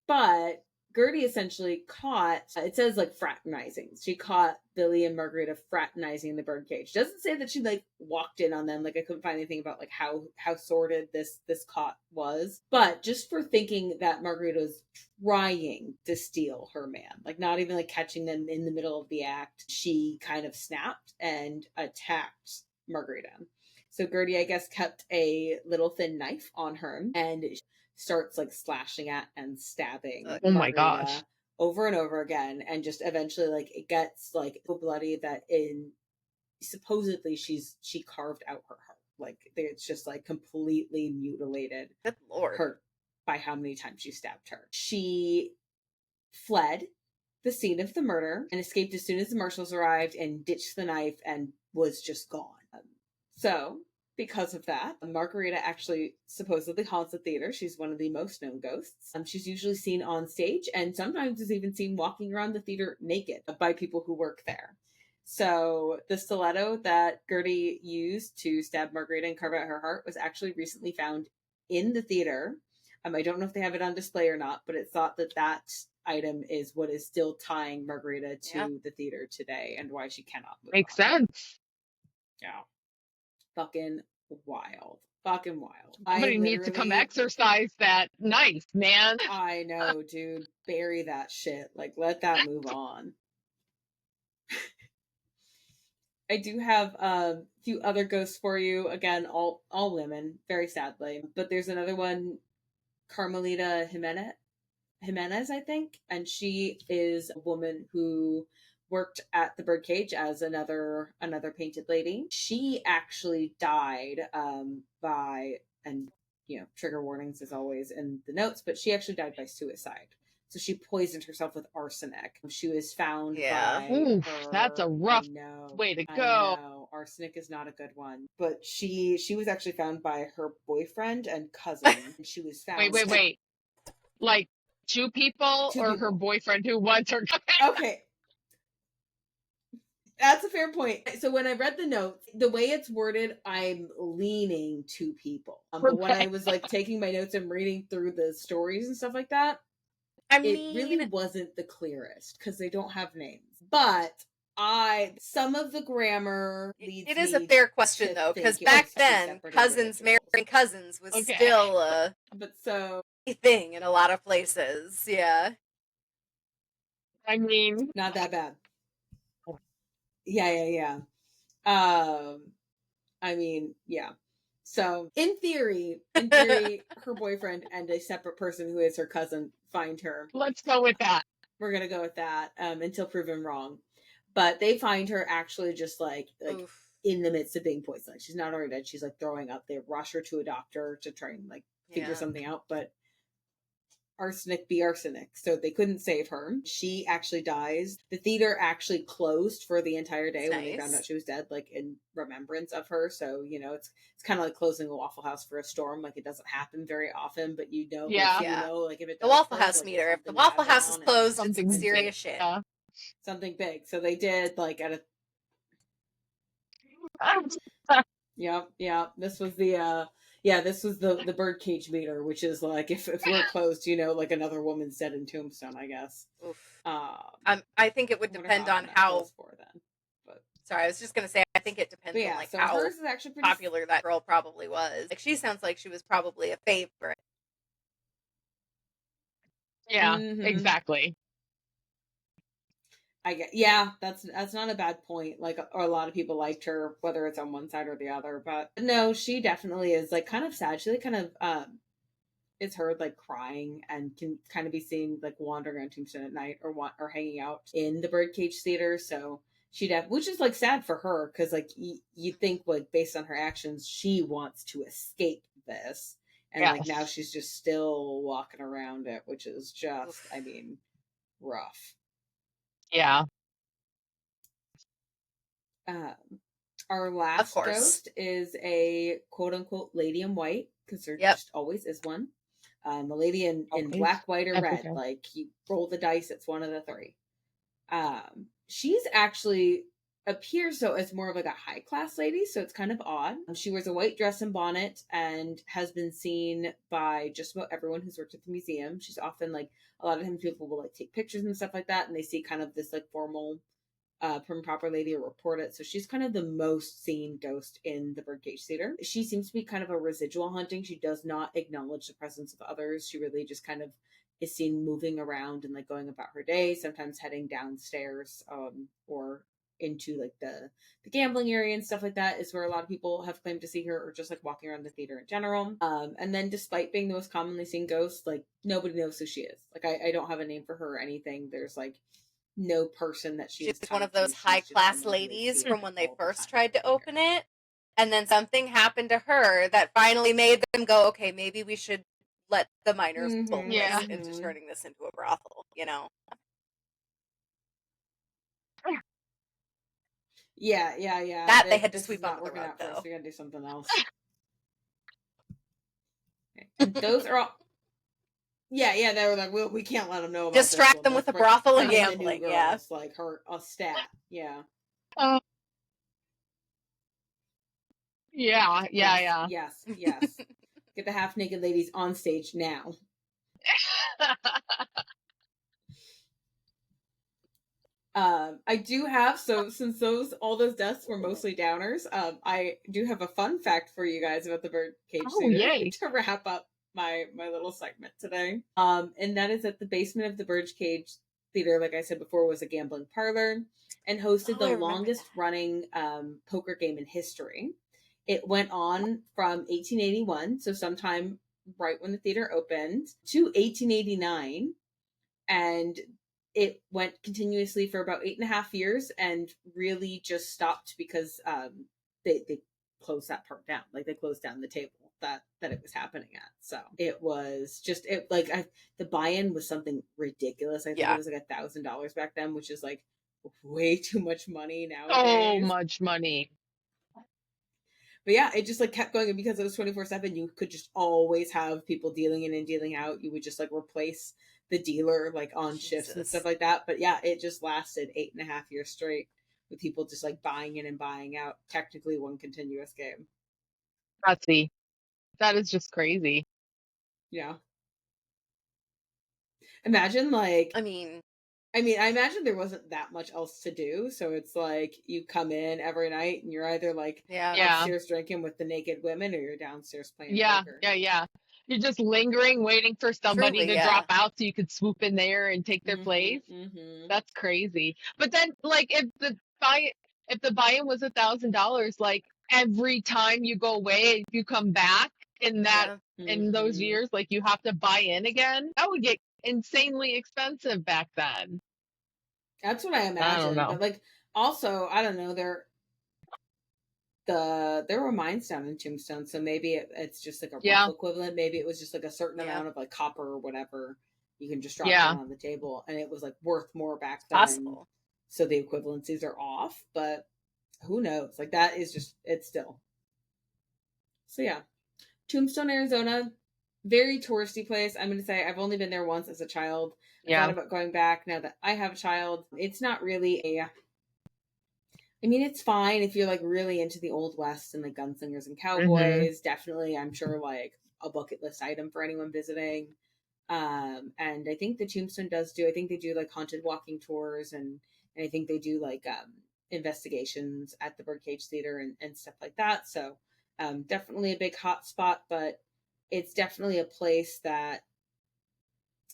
But Gertie essentially caught, it says like fraternizing. She caught Billy and Margarita fraternizing in the birdcage. Doesn't say that she like walked in on them. Like I couldn't find anything about like how sordid this caught was. But just for thinking that Margarita was trying to steal her man, like not even like catching them in the middle of the act, she kind of snapped and attacked Margarita. So Gertie, I guess, kept a little thin knife on her and starts like slashing at and stabbing Margarita over and over again, and just eventually like it gets like so bloody that supposedly she carved out her heart. Like it's just like completely mutilated. Good Lord. Her by how many times you stabbed her. She fled the scene of the murder and escaped as soon as the marshals arrived, and ditched the knife and was just gone. So because of that, Margarita actually supposedly haunts the theater. She's one of the most known ghosts. She's usually seen on stage, and sometimes is even seen walking around the theater naked by people who work there. So the stiletto that Gertie used to stab Margarita and carve out her heart was actually recently found in the theater. I don't know if they have it on display or not, but it's thought that item is what is still tying Margarita to the theater today, and why she cannot move Makes sense. Yeah. Fucking wild. Somebody needs to come exercise that knife, man. I know, dude. Bury that shit. Like, let that move on. I do have a few other ghosts for you. Again, all women, very sadly. But there's another one, Carmelita Jimenez, I think, and she is a woman who worked at the Birdcage as another painted lady. She actually died by, and trigger warnings as always in the notes, but she actually died by suicide. So she poisoned herself with arsenic. She was found by Oof, her. That's a rough way to go. I know. Arsenic is not a good one. But she was actually found by her boyfriend and cousin. And she was found. Wait. Like two people or her boyfriend who was her. Okay. That's a fair point. So when I read the notes, the way it's worded, I'm leaning two people. But when I was like taking my notes and reading through the stories and stuff like that, it really wasn't the clearest because they don't have names. But some of the grammar leads it is a fair question though, because back then cousins marrying cousins was still a thing in a lot of places. Yeah. I mean, not that bad. Yeah. I mean, yeah. So in theory, her boyfriend and a separate person who is her cousin find her. Let's go with that. We're gonna go with that until proven wrong. But they find her actually just like in the midst of being poisoned. Like, she's not already dead. She's like throwing up. They rush her to a doctor to try and like figure something out. But arsenic be arsenic. So they couldn't save her. She actually dies. The theater actually closed for the entire day when they found out she was dead, like in remembrance of her. So, it's kind of like closing a Waffle House for a storm. Like, it doesn't happen very often, but like if it does, the Waffle House meter. If the Waffle House is closed, something serious shit. Something big. So they did like at a Yeah. This was the Birdcage meter, which is like if we're closed, like another woman's dead in Tombstone, I guess. I think it would depend on how. Sorry, I was just gonna say I think it depends on like how hers is actually pretty popular that girl probably was. Like she sounds like she was probably a favorite. Yeah, exactly. That's not a bad point. Like, a lot of people liked her, whether it's on one side or the other. But no, she definitely is like kind of sad. She like kind of is heard like crying and can kind of be seen like wandering around Tombstone at night or hanging out in the Birdcage Theater. So which is like sad for her because like you think like based on her actions she wants to escape this, and like now she's just still walking around it, which is just rough. Yeah. Our last ghost is a quote unquote lady in white, because there just always is one. A lady in black, white, or red. Like, you roll the dice, it's one of the three. She's actually appears though as more of like a high class lady, so it's kind of odd. She wears a white dress and bonnet and has been seen by just about everyone who's worked at the museum. She's often like, a lot of times people will like take pictures and stuff like that, and they see kind of this like formal prim and proper lady or report it. So she's kind of the most seen ghost in the Birdcage Theater. She seems to be kind of a residual hunting. She does not acknowledge the presence of others. She really just kind of is seen moving around and like going about her day, sometimes heading downstairs or into like the gambling area and stuff like that is where a lot of people have claimed to see her, or just like walking around the theater in general. And then despite being the most commonly seen ghost, like nobody knows who she is. Like I don't have a name for her or anything. There's like no person that she's one of those high class ladies from when they first tried to open it, and then something happened to her that finally made them go, okay, maybe we should let the minors bulk this into turning this into a brothel, Yeah. That they had to sweep under the rug, though. We gotta do something else. Okay. And those are all. Yeah, they were like, well, we can't let them know about distract them with a brothel and gambling, like a stat, Yeah. Yes. Get the half-naked ladies on stage now. I do have, since all those deaths were mostly downers, I do have a fun fact for you guys about the Birdcage Theater to wrap up my little segment today. And that is that the basement of the Birdcage Theater, like I said before, was a gambling parlor and hosted the longest running poker game in history. It went on from 1881, so sometime right when the theater opened, to 1889. And it went continuously for about 8.5 years and really just stopped because they closed that part down. Like they closed down the table that it was happening at. So it was just the buy-in was something ridiculous. I think it was like $1,000 back then, which is like way too much money nowadays. So much money. But yeah, it just like kept going, and because it was 24/7, you could just always have people dealing in and dealing out. You would just like replace the dealer like on shifts and stuff like that. But yeah, it just lasted 8.5 years straight with people just like buying in and buying out. Technically one continuous game. Patsy, that is just crazy. Yeah. Imagine like I mean, I imagine there wasn't that much else to do. So it's like you come in every night and you're either like upstairs drinking with the naked women or you're downstairs playing poker. Yeah. You're just lingering, waiting for somebody to drop out so you could swoop in there and take their place. That's crazy. But then, like, if the buy-in was $1,000, like every time you go away, if you come back in those years, like you have to buy in again. That would get insanely expensive back then. That's what I imagine. I don't know. But like also, I don't know, there were mines down in Tombstone, so maybe it's just like a rough equivalent. Maybe it was just like a certain amount of like copper or whatever you can just drop down on the table, and it was like worth more back then. Possible. So the equivalencies are off, but who knows? Like that is just it's still. So yeah, Tombstone, Arizona, very touristy place. I'm going to say I've only been there once as a child. I thought about going back now that I have a child. It's not really I mean, it's fine if you're like really into the Old West and like gunslingers and cowboys. Definitely, I'm sure like a bucket list item for anyone visiting. And I think the Tombstone does do. I think they do like haunted walking tours, and I think they do like investigations at the Birdcage Theater and stuff like that. So definitely a big hot spot, but it's definitely a place that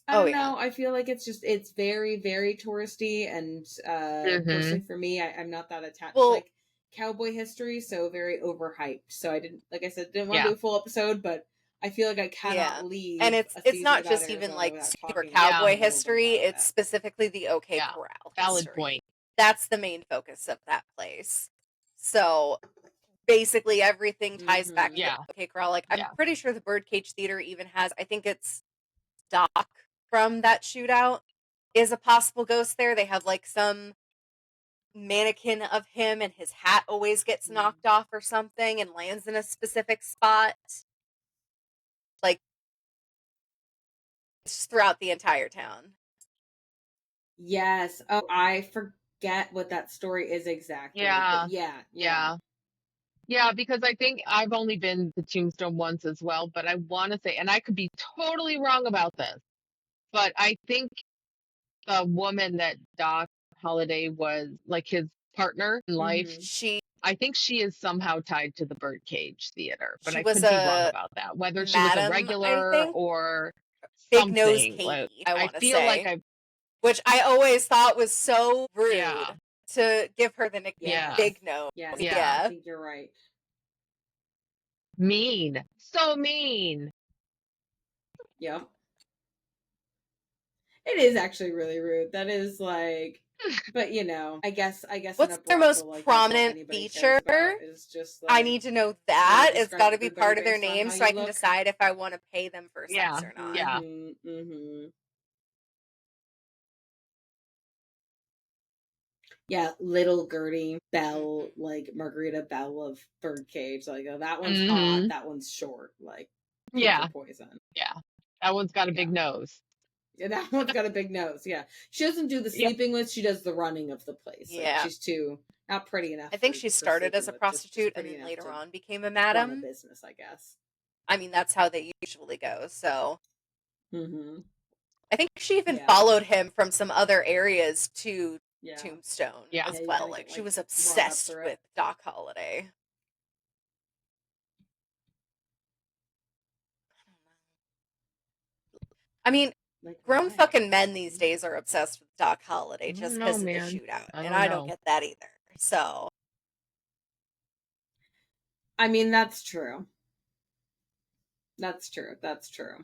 I don't know. I feel like it's very, very touristy, and personally for me, I'm not that attached to like cowboy history, so very overhyped. So I didn't, like I said, didn't want to do a full episode, but I feel like I cannot leave. And it's not just even like super cowboy history; it's specifically the OK Corral. Valid point. That's the main focus of that place. So basically, everything ties back to the OK Corral. Like I'm pretty sure the Birdcage Theater even has. I think it's Doc from that shootout is a possible ghost there. They have like some mannequin of him and his hat always gets knocked off or something and lands in a specific spot. Like it's throughout the entire town. Yes. Oh, I forget what that story is exactly. Yeah. Yeah, because I think I've only been to Tombstone once as well, but I want to say, and I could be totally wrong about this, but I think the woman that Doc Holliday was like his partner in life, I think she is somehow tied to the Birdcage Theater, but I could be wrong about that. Whether she was a regular or Big Nose Katie, like, I feel like which I always thought was so rude to give her the nickname Big Nose. Yeah, I think you're right. Mean. So mean. Yep. It is actually really rude. That is like, but you know, I guess. What's their most prominent feature? Is just like, I need to know that. It's got to be part of their name, so I can decide if I want to pay them for sex or not. Yeah. Yeah, Little Gertie Belle, like Margarita Belle of Birdcage, like that one's hot, that one's short, like poison. Yeah, that one's got a big nose. Yeah, that one's got a big nose. Yeah, she doesn't do the sleeping with; she does the running of the place. Like, she's too not pretty enough. I think she started as a prostitute and then later on became a madam. Run a business, I guess. I mean, that's how they usually go. So, I think she even followed him from some other areas to Tombstone as well. Like she was obsessed with Doc Holliday. I mean, Like, grown why? fucking men these days are obsessed with Doc Holliday just know, because of the man. shootout, I and don't I know. don't get that either. So, I mean, that's true. That's true. That's true.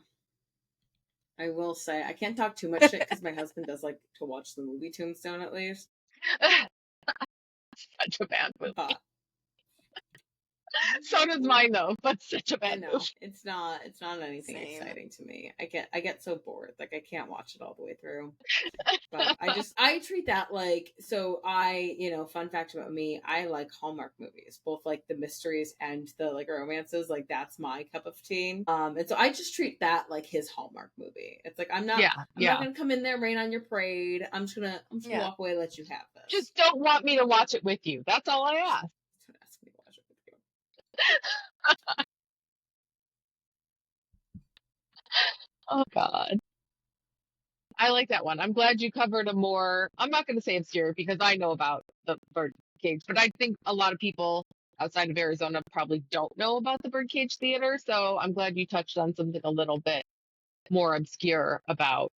I will say I can't talk too much shit because my husband does like to watch the movie Tombstone at least. Such a bad movie. But so does mine though, but such a I bad know movie. it's not anything Same. exciting to me. I get so bored. Like I can't watch it all the way through. But I treat that like, so fun fact about me, I like Hallmark movies, both like the mysteries and the like romances. Like that's my cup of tea. And so I just treat that like his Hallmark movie. It's like I'm not gonna come in there, rain on your parade. I'm just gonna walk away, let you have this. Just don't want me to watch it with you. That's all I ask. Don't ask me to watch it with you. Oh God. I like that one. I'm glad you covered a more, I'm not going to say obscure because I know about the Birdcage, but I think a lot of people outside of Arizona probably don't know about the Birdcage Theater. So I'm glad you touched on something a little bit more obscure about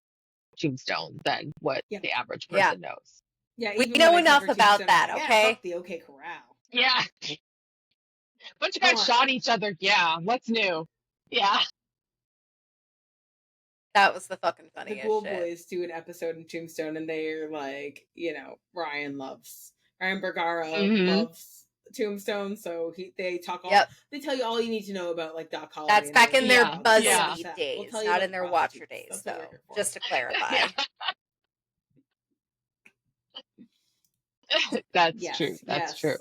Tombstone than what the average person knows. Yeah, we know enough about that, okay? Yeah, fuck the OK Corral. Yeah. Bunch of guys shot each other. Yeah. What's new? Yeah. That was the fucking funniest The Ghoul shit. Boys do an episode in Tombstone, and they're like, Ryan Bergara loves Tombstone, so they talk all. They tell you all you need to know about like Doc Holliday. That's back in their BuzzFeed days, not in their Watcher days, though. Just to clarify. That's true. That's true.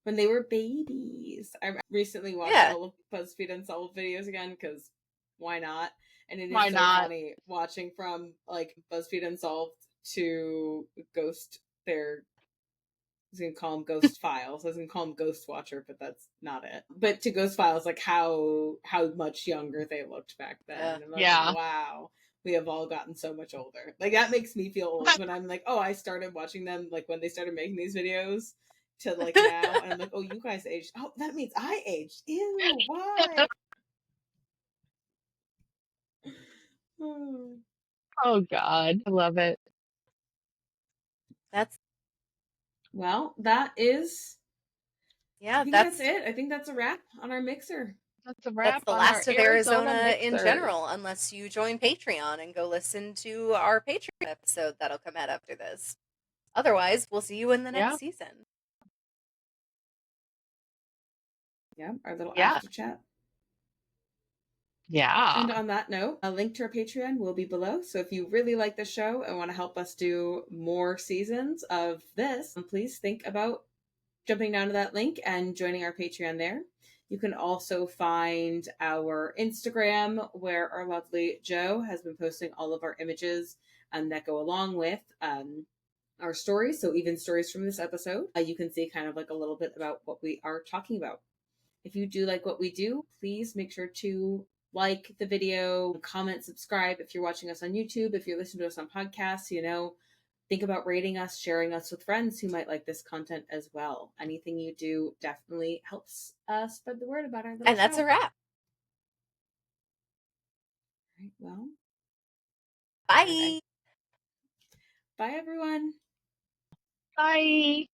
When they were babies, I recently watched all of BuzzFeed Unsolved videos again because why not? And it is so funny watching from like BuzzFeed Unsolved to Ghost. I was gonna call them Ghost Files. I was gonna call them Ghost Watcher, but that's not it. But to Ghost Files, like how much younger they looked back then. And like, wow, we have all gotten so much older. Like that makes me feel old when I'm like, oh, I started watching them like when they started making these videos to like now, and I'm like, oh, you guys aged. Oh, that means I aged. Ew, why? Oh God, I love it. That is. Yeah, that's it. I think that's a wrap on our mixer. That's a wrap. That's the last of Arizona in general, unless you join Patreon and go listen to our Patreon episode that'll come out after this. Otherwise, we'll see you in the next season. Yeah, our little after chat. Yeah. And on that note, a link to our Patreon will be below. So if you really like the show and want to help us do more seasons of this, please think about jumping down to that link and joining our Patreon there. You can also find our Instagram, where our lovely Joe has been posting all of our images that go along with our stories. So even stories from this episode, you can see kind of like a little bit about what we are talking about. If you do like what we do, please make sure to like the video, comment, subscribe if you're watching us on YouTube. If you're listening to us on podcasts, think about rating us, sharing us with friends who might like this content as well. Anything you do definitely helps spread the word about our little And that's show. a wrap. All right, well. Bye. Bye, everyone. Bye.